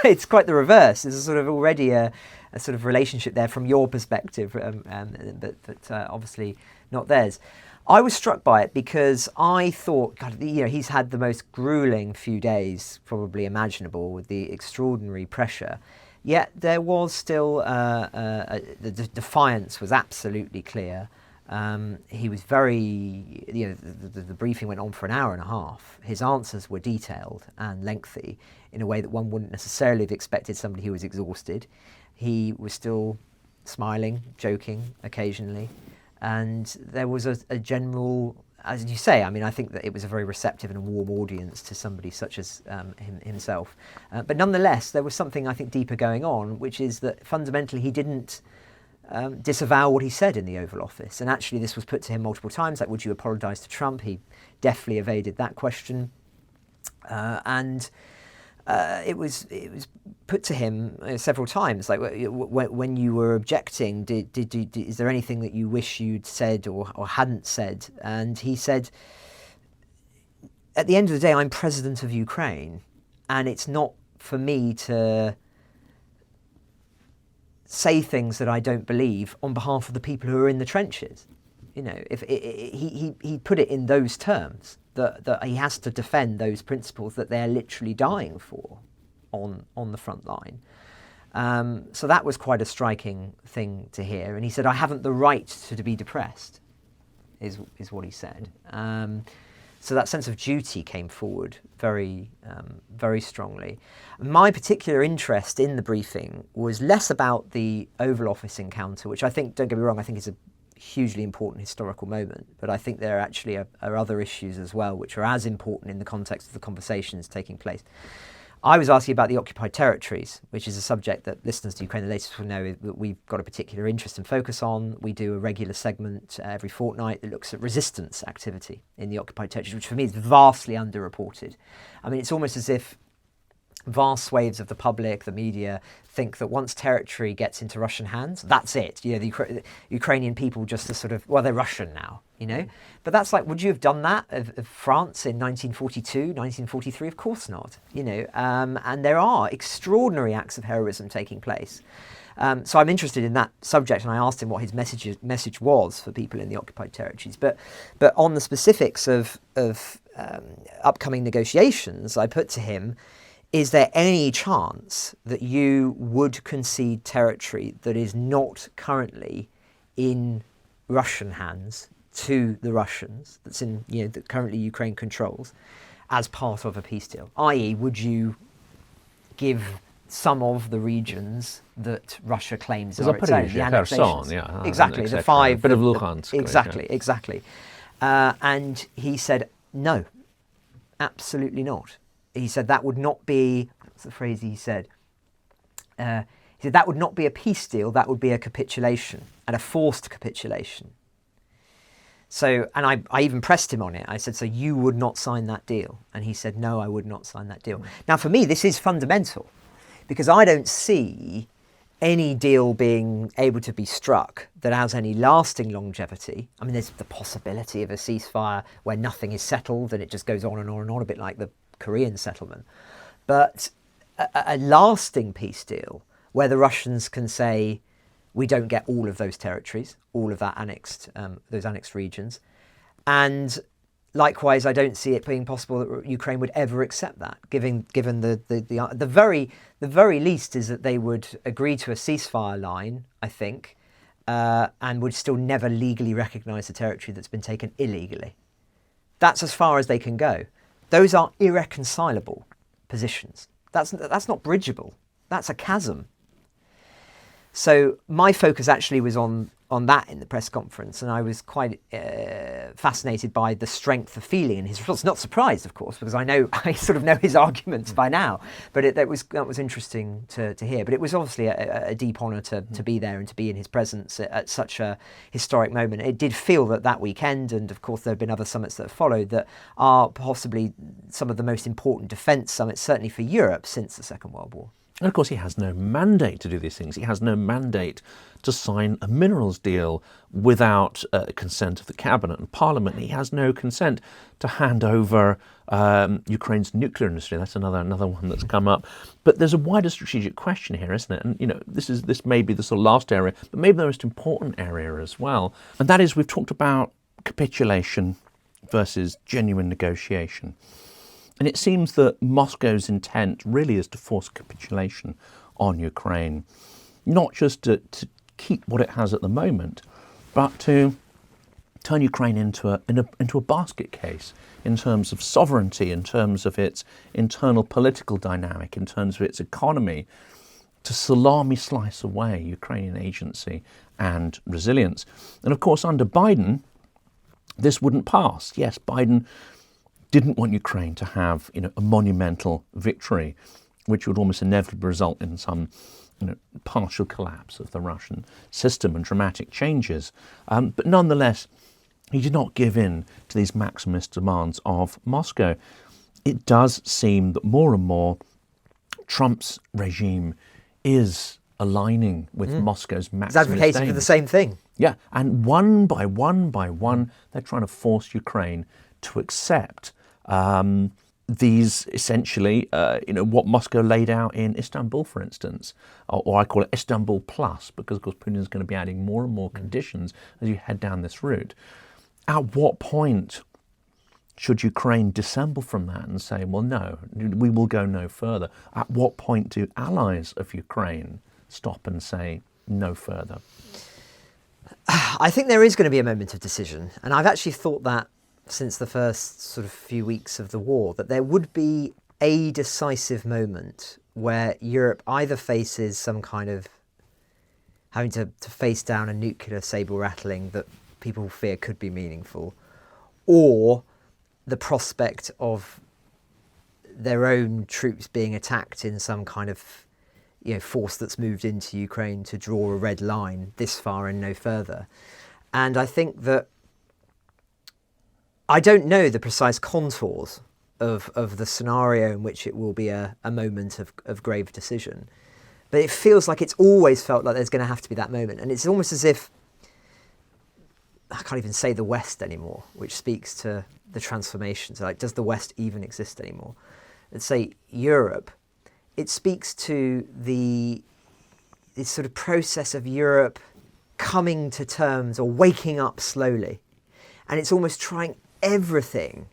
It's quite the reverse. There's already a sort of relationship there from your perspective, but obviously not theirs. I was struck by it because I thought, God, he's had the most grueling few days probably imaginable with the extraordinary pressure. Yet there was still the defiance was absolutely clear. He was very, the briefing went on for an hour and a half. His answers were detailed and lengthy in a way that one wouldn't necessarily have expected somebody who was exhausted. He was still smiling, joking occasionally. And there was a general, as you say, I think that it was a very receptive and a warm audience to somebody such as himself. But nonetheless, there was something, I think, deeper going on, which is that fundamentally he didn't disavow what he said in the Oval Office. And actually this was put to him multiple times, like, would you apologise to Trump? He deftly evaded that question. It was put to him several times, like, when you were objecting, is there anything that you wish you'd said or hadn't said? And he said, at the end of the day, I'm president of Ukraine, and it's not for me to say things that I don't believe on behalf of the people who are in the trenches. You know, if he put it in those terms, that he has to defend those principles that they're literally dying for on the front line. So that was quite a striking thing to hear. And he said, I haven't the right to be depressed, is what he said. So that sense of duty came forward very strongly. My particular interest in the briefing was less about the Oval Office encounter, which I think, don't get me wrong, I think is a hugely important historical moment, but I think there actually are other issues as well which are as important in the context of the conversations taking place. I was asking about the occupied territories, which is a subject that listeners to Ukraine the Latest will know that we've got a particular interest and focus on. We do a regular segment every fortnight that looks at resistance activity in the occupied territories, which for me is vastly underreported. I mean, it's almost as if vast swathes of the public, the media, think that once territory gets into Russian hands, that's it. You know, the Ukrainian people just are sort of, well, they're Russian now, you know? But that's like, would you have done that of France in 1942, 1943? Of course not, you know? And there are extraordinary acts of heroism taking place. So I'm interested in that subject, and I asked him what his message was for people in the occupied territories. But on the specifics of upcoming negotiations, I put to him, is there any chance that you would concede territory that is not currently in Russian hands to the Russians, that's in, you know, that currently Ukraine controls, as part of a peace deal? I.e., would you give some of the regions that Russia claims are its own, the annexations? Exactly, the 5... bit of Luhansk. Exactly. And he said, no, absolutely not. He said that would not be, what's the phrase he said? He said that would not be a peace deal, that would be a capitulation, and a forced capitulation. So, and I even pressed him on it. I said, so you would not sign that deal? And he said, no, I would not sign that deal. Now, for me, this is fundamental, because I don't see any deal being able to be struck that has any lasting longevity. I mean, there's the possibility of a ceasefire where nothing is settled and it just goes on and on and on, a bit like the Korean settlement. But a lasting peace deal where the Russians can say, we don't get all of those territories, all of that annexed, those annexed regions. And likewise, I don't see it being possible that Ukraine would ever accept that, given the very least is that they would agree to a ceasefire line, I think, and would still never legally recognise the territory that's been taken illegally. That's as far as they can go. Those are irreconcilable positions. That's not bridgeable. That's a chasm. So my focus actually was on that in the press conference, and I was quite fascinated by the strength of feeling in his response. Not surprised, of course, because I sort of know his arguments by now. But that was interesting to hear. But it was obviously a deep honour to be there and to be in his presence at such a historic moment. It did feel that weekend, and of course there have been other summits that have followed, that are possibly some of the most important defence summits, certainly for Europe, since the Second World War. And of course, he has no mandate to do these things. He has no mandate to sign a minerals deal without consent of the cabinet and parliament. He has no consent to hand over Ukraine's nuclear industry. That's another one that's come up. But there's a wider strategic question here, isn't it? And you know, this may be the sort of last area, but maybe the most important area as well. And that is, we've talked about capitulation versus genuine negotiation. And it seems that Moscow's intent really is to force capitulation on Ukraine, not just to keep what it has at the moment, but to turn Ukraine into a basket case in terms of sovereignty, in terms of its internal political dynamic, in terms of its economy, to salami slice away Ukrainian agency and resilience. And of course, under Biden, this wouldn't pass. Yes, Biden didn't want Ukraine to have, you know, a monumental victory, which would almost inevitably result in some, you know, partial collapse of the Russian system and dramatic changes. But nonetheless, he did not give in to these maximalist demands of Moscow. It does seem that more and more Trump's regime is aligning with Moscow's maximalist aims. He's advocating for the same thing. Yeah, and one by one, they're trying to force Ukraine to accept these essentially, what Moscow laid out in Istanbul, for instance, or I call it Istanbul Plus, because of course Putin is going to be adding more and more conditions as you head down this route. At what point should Ukraine dissemble from that and say, well, no, we will go no further? At what point do allies of Ukraine stop and say no further? I think there is going to be a moment of decision, and I've actually thought that since the first sort of few weeks of the war, that there would be a decisive moment where Europe either faces some kind of having to face down a nuclear sabre rattling that people fear could be meaningful, or the prospect of their own troops being attacked in some kind of force that's moved into Ukraine to draw a red line this far and no further. And I think that I don't know the precise contours of the scenario in which it will be a moment of grave decision. But it feels like it's always felt like there's going to have to be that moment. And it's almost as if, I can't even say the West anymore, which speaks to the transformation. So like, does the West even exist anymore? Let's say Europe, it speaks to this sort of process of Europe coming to terms or waking up slowly. And it's almost trying everything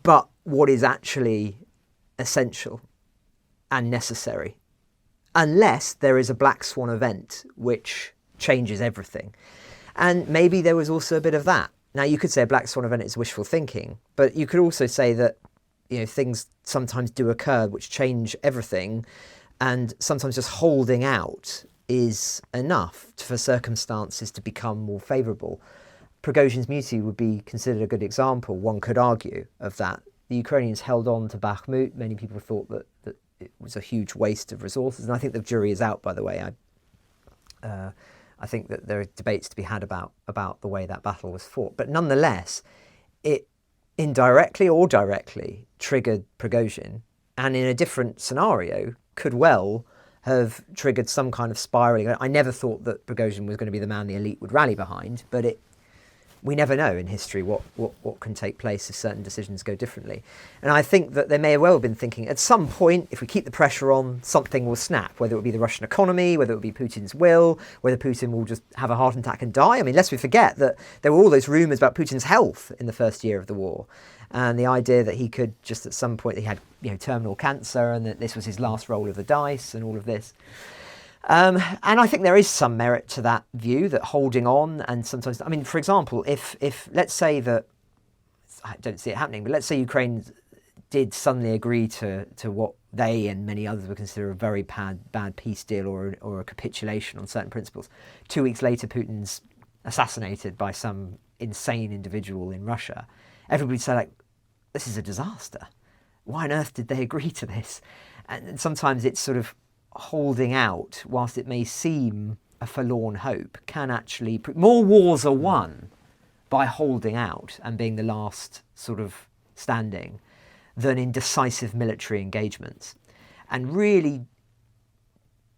but what is actually essential and necessary, unless there is a black swan event which changes everything. And maybe there was also a bit of that. Now, you could say a black swan event is wishful thinking, but you could also say that things sometimes do occur which change everything, and sometimes just holding out is enough for circumstances to become more favourable. Prigozhin's mutiny would be considered a good example, one could argue, of that. The Ukrainians held on to Bakhmut. Many people thought that it was a huge waste of resources, and I think the jury is out, by the way. I think that there are debates to be had about the way that battle was fought. But nonetheless, it indirectly or directly triggered Prigozhin, and in a different scenario could well have triggered some kind of spiralling. I never thought that Prigozhin was going to be the man the elite would rally behind, but we never know in history what can take place if certain decisions go differently. And I think that they may well have been thinking, at some point, if we keep the pressure on, something will snap, whether it be the Russian economy, whether it be Putin's will, whether Putin will just have a heart attack and die. I mean, lest we forget that there were all those rumours about Putin's health in the first year of the war, and the idea that he could just at some point, he had terminal cancer, and that this was his last roll of the dice and all of this. And I think there is some merit to that view, that holding on, and sometimes, I mean, for example, if let's say that, I don't see it happening, but let's say Ukraine did suddenly agree to what they and many others would consider a very bad peace deal or a capitulation on certain principles. 2 weeks later, Putin's assassinated by some insane individual in Russia. Everybody'd say, like, this is a disaster. Why on earth did they agree to this? And sometimes it's sort of holding out, whilst it may seem a forlorn hope, can actually... More wars are won by holding out and being the last sort of standing than in decisive military engagements. And really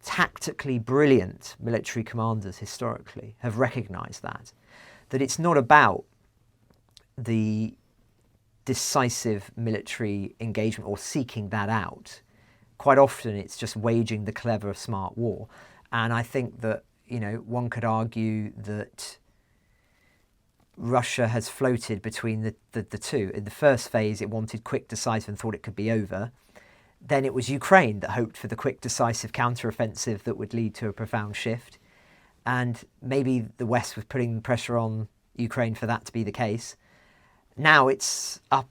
tactically brilliant military commanders historically have recognised that it's not about the decisive military engagement or seeking that out. Quite often it's just waging the clever, smart war. And I think that, one could argue that Russia has floated between the two. In the first phase, it wanted quick, decisive and thought it could be over. Then it was Ukraine that hoped for the quick, decisive counter-offensive that would lead to a profound shift. And maybe the West was putting pressure on Ukraine for that to be the case. Now it's up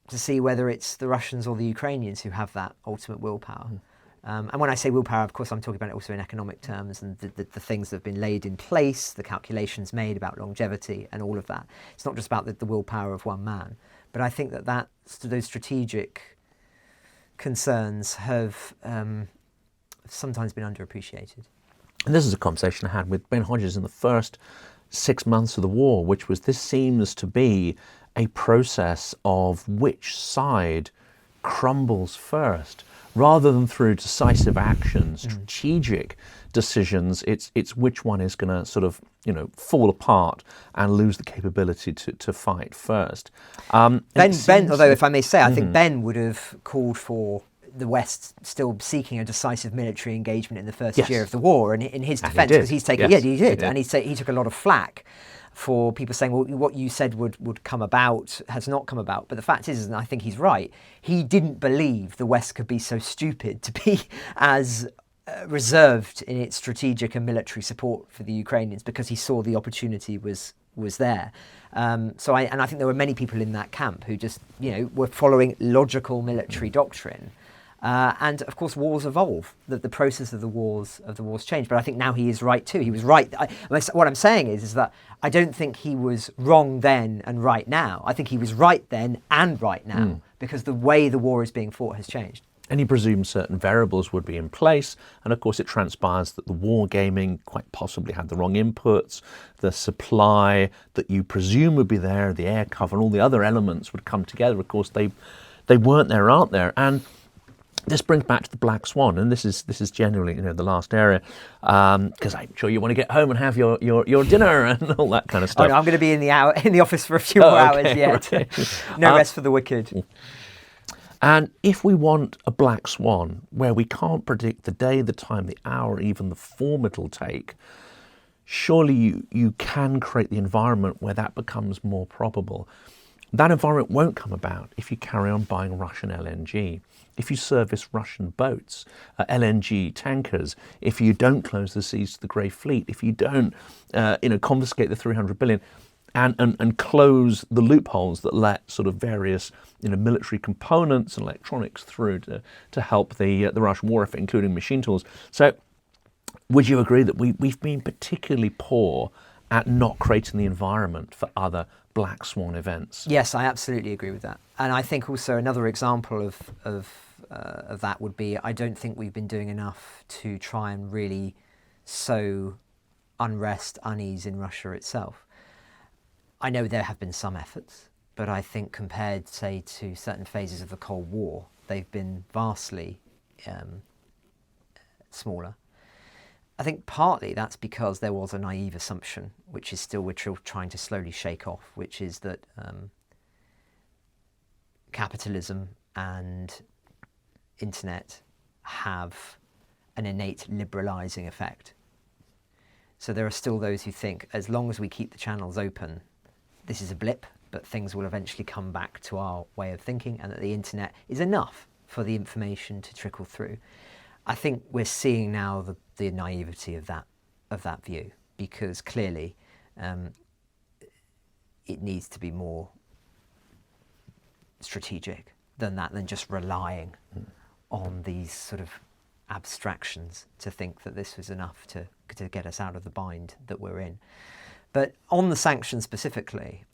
to see whether it's the Russians or the Ukrainians who have that ultimate willpower. And when I say willpower, of course, I'm talking about it also in economic terms, and the things that have been laid in place, the calculations made about longevity and all of that. It's not just about the willpower of one man. But I think that those strategic concerns have sometimes been underappreciated. And this is a conversation I had with Ben Hodges in the first 6 months of the war, which was, this seems to be a process of which side crumbles first, rather than through decisive action, strategic decisions. It's which one is going to sort of fall apart and lose the capability to fight first. Ben, although if I may say, I think Ben would have called for the West still seeking a decisive military engagement in the first year of the war, and in his defence, because he's taken, he did, and he took a lot of flack for people saying, well, what you said would come about has not come about. But the fact is, and I think he's right, he didn't believe the West could be so stupid to be as reserved in its strategic and military support for the Ukrainians, because he saw the opportunity was there. So I think there were many people in that camp who just were following logical military doctrine. And of course, wars evolve. The process of the wars change. But I think now he is right too. He was right. What I'm saying is that I don't think he was wrong then and right now. I think he was right then and right now, because the way the war is being fought has changed. And he presumed certain variables would be in place. And of course, it transpires that the wargaming quite possibly had the wrong inputs. The supply that you presume would be there, the air cover, and all the other elements would come together. Of course, they weren't there, aren't there? And this brings back to the black swan, and this is generally the last area, because I'm sure you want to get home and have your dinner and all that kind of stuff. Oh, no, I'm going to be in the office for a few more hours yet. Right. No rest for the wicked. And if we want a black swan where we can't predict the day, the time, the hour, even the form it'll take, surely you can create the environment where that becomes more probable. That environment won't come about if you carry on buying Russian LNG, if you service Russian boats, LNG tankers, if you don't close the seas to the Grey Fleet, if you don't confiscate the 300 billion and close the loopholes that let sort of various military components and electronics through to help the Russian war effort, including machine tools. So would you agree that we've been particularly poor at not creating the environment for other black swan events? Yes, I absolutely agree with that. And I think also another example of that would be, I don't think we've been doing enough to try and really sow unrest, unease in Russia itself. I know there have been some efforts, but I think compared, say, to certain phases of the Cold War, they've been vastly smaller. I think partly that's because there was a naive assumption, which is still we're trying to slowly shake off, which is that capitalism and internet have an innate liberalising effect. So there are still those who think as long as we keep the channels open, this is a blip, but things will eventually come back to our way of thinking, and that the internet is enough for the information to trickle through. I think we're seeing now the naivety of that view, because clearly it needs to be more strategic than just relying on these sort of abstractions to think that this was enough to get us out of the bind that we're in. But on the sanctions specifically,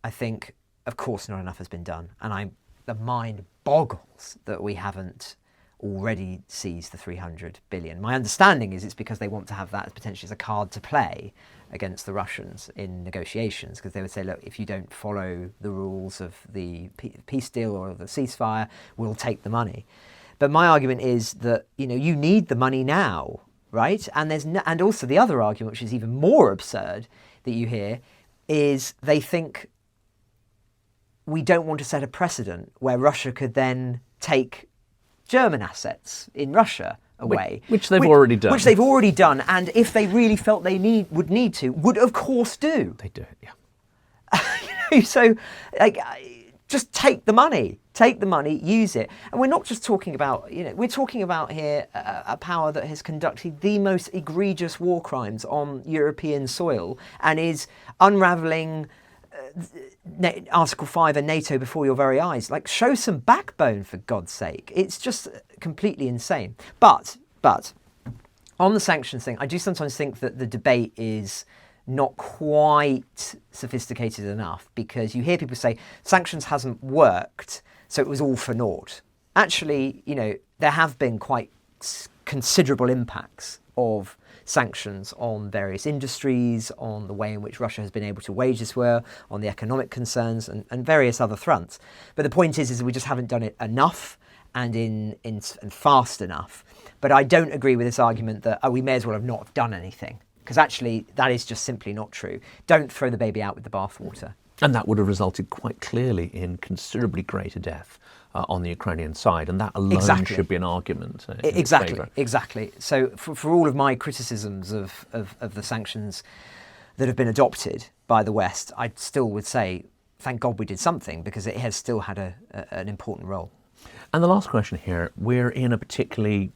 I think, of course, not enough has been done, and the mind boggles that we haven't already seized the 300 billion. My understanding is it's because they want to have that potentially as a card to play against the Russians in negotiations, because they would say, look, if you don't follow the rules of the peace deal or the ceasefire, we'll take the money. But my argument is that you need the money now, right? And and also the other argument, which is even more absurd that you hear, is they think we don't want to set a precedent where Russia could then take German assets in Russia away. Which they've already done. Which they've already done, and if they really felt they would of course do. They do, yeah. So, just take the money, use it. And we're not just talking about, we're talking about here a power that has conducted the most egregious war crimes on European soil and is unravelling Article 5 and NATO before your very eyes. Show some backbone, for God's sake. It's just completely insane. But on the sanctions thing, I do sometimes think that the debate is not quite sophisticated enough, because you hear people say sanctions hasn't worked, so it was all for naught. Actually, there have been quite considerable impacts of sanctions on various industries, on the way in which Russia has been able to wage this war, on the economic concerns and various other fronts. But the point is we just haven't done it enough and fast enough. But I don't agree with this argument that we may as well have not done anything, because actually that is just simply not true. Don't throw the baby out with the bathwater. And that would have resulted quite clearly in considerably greater death on the Ukrainian side, and that alone should be an argument in its favour. Exactly. So for all of my criticisms of the sanctions that have been adopted by the West, I still would say, thank God we did something, because it has still had an important role. And the last question here, we're in a particularly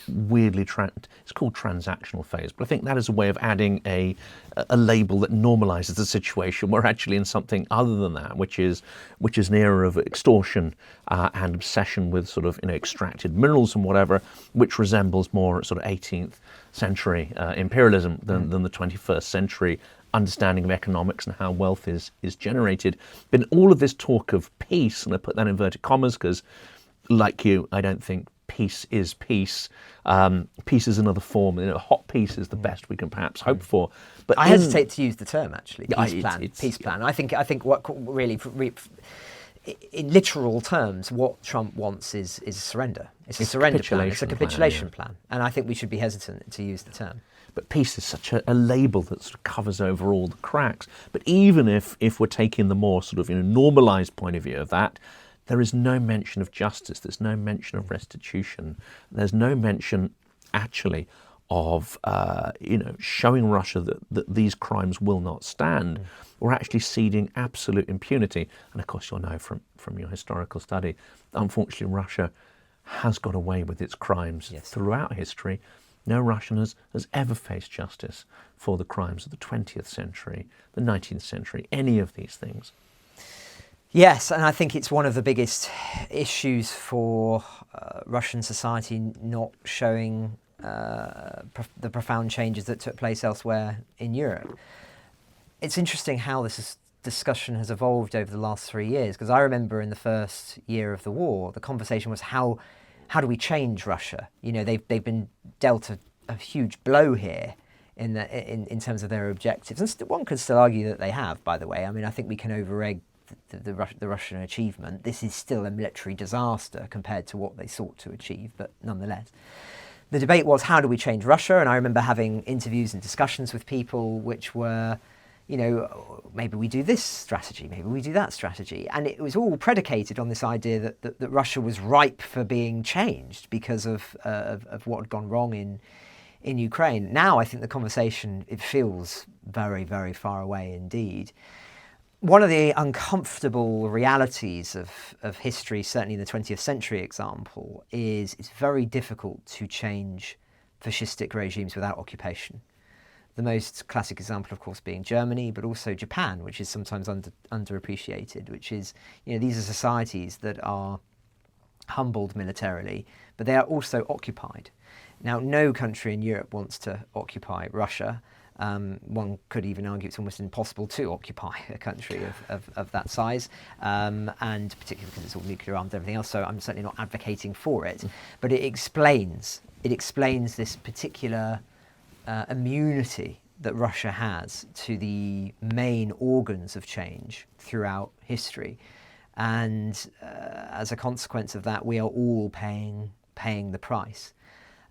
weirdly, it's called transactional phase, but I think that is a way of adding a label that normalises the situation. We're actually in something other than that, which is an era of extortion and obsession with sort of extracted minerals and whatever, which resembles more sort of 18th century imperialism than the 21st century understanding of economics and how wealth is generated. But in all of this talk of peace, and I put that in inverted commas because, like you, I don't think peace is peace. Peace is another form. Hot peace is the best we can perhaps hope for. But I hesitate to use the term, actually. Peace plan. Yeah. I think what really, in literal terms, what Trump wants is surrender. It's a surrender plan. It's a capitulation plan. And I think we should be hesitant to use the term. But peace is such a label that sort of covers over all the cracks. But even if we're taking the more sort of normalised point of view of that, there is no mention of justice, there's no mention of restitution, there's no mention actually of showing Russia that these crimes will not stand. We're actually ceding absolute impunity. And of course you'll know from your historical study, unfortunately Russia has got away with its crimes throughout history. No Russian has ever faced justice for the crimes of the 20th century, the 19th century, any of these things. Yes, and I think it's one of the biggest issues for Russian society, not showing the profound changes that took place elsewhere in Europe. It's interesting how this discussion has evolved over the last 3 years, because I remember in the first year of the war, the conversation was how do we change Russia? They've been dealt a huge blow here in terms of their objectives, and one could still argue that they have. By the way, I mean I think we can over-egg the Russian achievement. This is still a military disaster compared to what they sought to achieve, but nonetheless. The debate was, how do we change Russia? And I remember having interviews and discussions with people which were, maybe we do this strategy, maybe we do that strategy. And it was all predicated on this idea that Russia was ripe for being changed because of what had gone wrong in Ukraine. Now I think the conversation, it feels very, very far away indeed. One of the uncomfortable realities of history, certainly in the 20th century example, is it's very difficult to change fascistic regimes without occupation. The most classic example, of course, being Germany, but also Japan, which is sometimes underappreciated, which is, these are societies that are humbled militarily, but they are also occupied. Now, no country in Europe wants to occupy Russia. One could even argue it's almost impossible to occupy a country of that size, and particularly because it's all nuclear armed and everything else, so I'm certainly not advocating for it. But it explains this particular immunity that Russia has to the main organs of change throughout history. And as a consequence of that, we are all paying the price.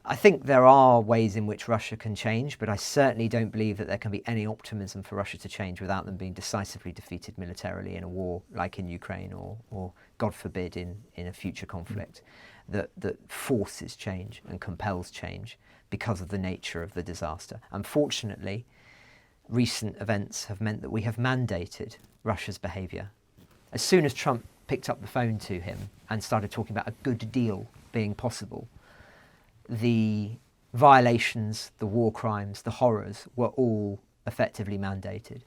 I think there are ways in which Russia can change, but I certainly don't believe that there can be any optimism for Russia to change without them being decisively defeated militarily in a war like in Ukraine or God forbid, in a future conflict that forces change and compels change because of the nature of the disaster. Unfortunately, recent events have meant that we have mandated Russia's behaviour. As soon as Trump picked up the phone to him and started talking about a good deal being possible, the violations, the war crimes, the horrors were all effectively mandated.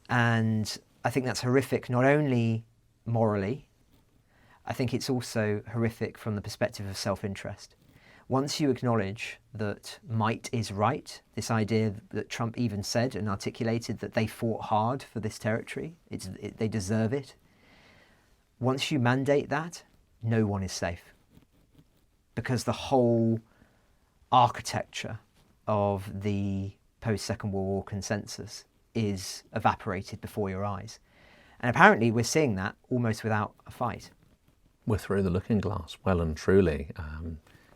And I think that's horrific, not only morally, I think it's also horrific from the perspective of self-interest. Once you acknowledge that might is right, this idea that Trump even said and articulated that they fought hard for this territory, they deserve it. Once you mandate that, no one is safe. Because the whole architecture of the post-Second World War consensus is evaporated before your eyes. And apparently we're seeing that almost without a fight. We're through the looking glass, well and truly.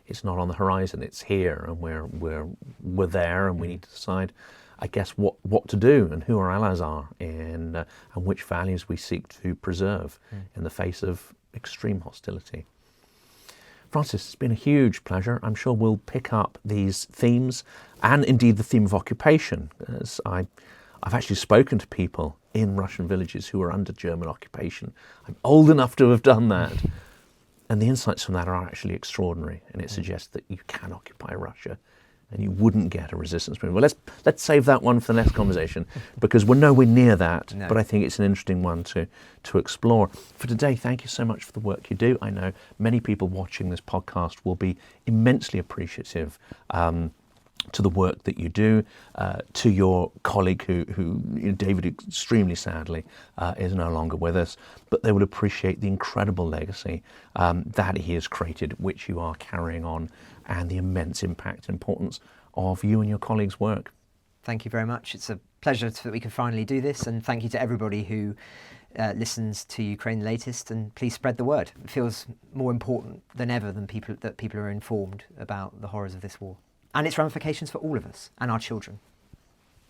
It's not on the horizon, it's here, and we're there, and we need to decide, I guess, what to do and who our allies are, and which values we seek to preserve in the face of extreme hostility. Francis, it's been a huge pleasure. I'm sure we'll pick up these themes, and indeed the theme of occupation, as I've actually spoken to people in Russian villages who are under German occupation. I'm old enough to have done that. And the insights from that are actually extraordinary, and it suggests that you can occupy Russia and you wouldn't get a resistance movement. Well, let's save that one for the next conversation, because we're nowhere near that, but I think it's an interesting one to explore. For today, thank you so much for the work you do. I know many people watching this podcast will be immensely appreciative to the work that you do, to your colleague who David, extremely sadly, is no longer with us, but they will appreciate the incredible legacy that he has created, which you are carrying on, and the immense impact and importance of you and your colleagues' work. Thank you very much. It's a pleasure that we can finally do this, and thank you to everybody who listens to Ukraine Latest, and please spread the word. It feels more important than ever that people are informed about the horrors of this war and its ramifications for all of us and our children.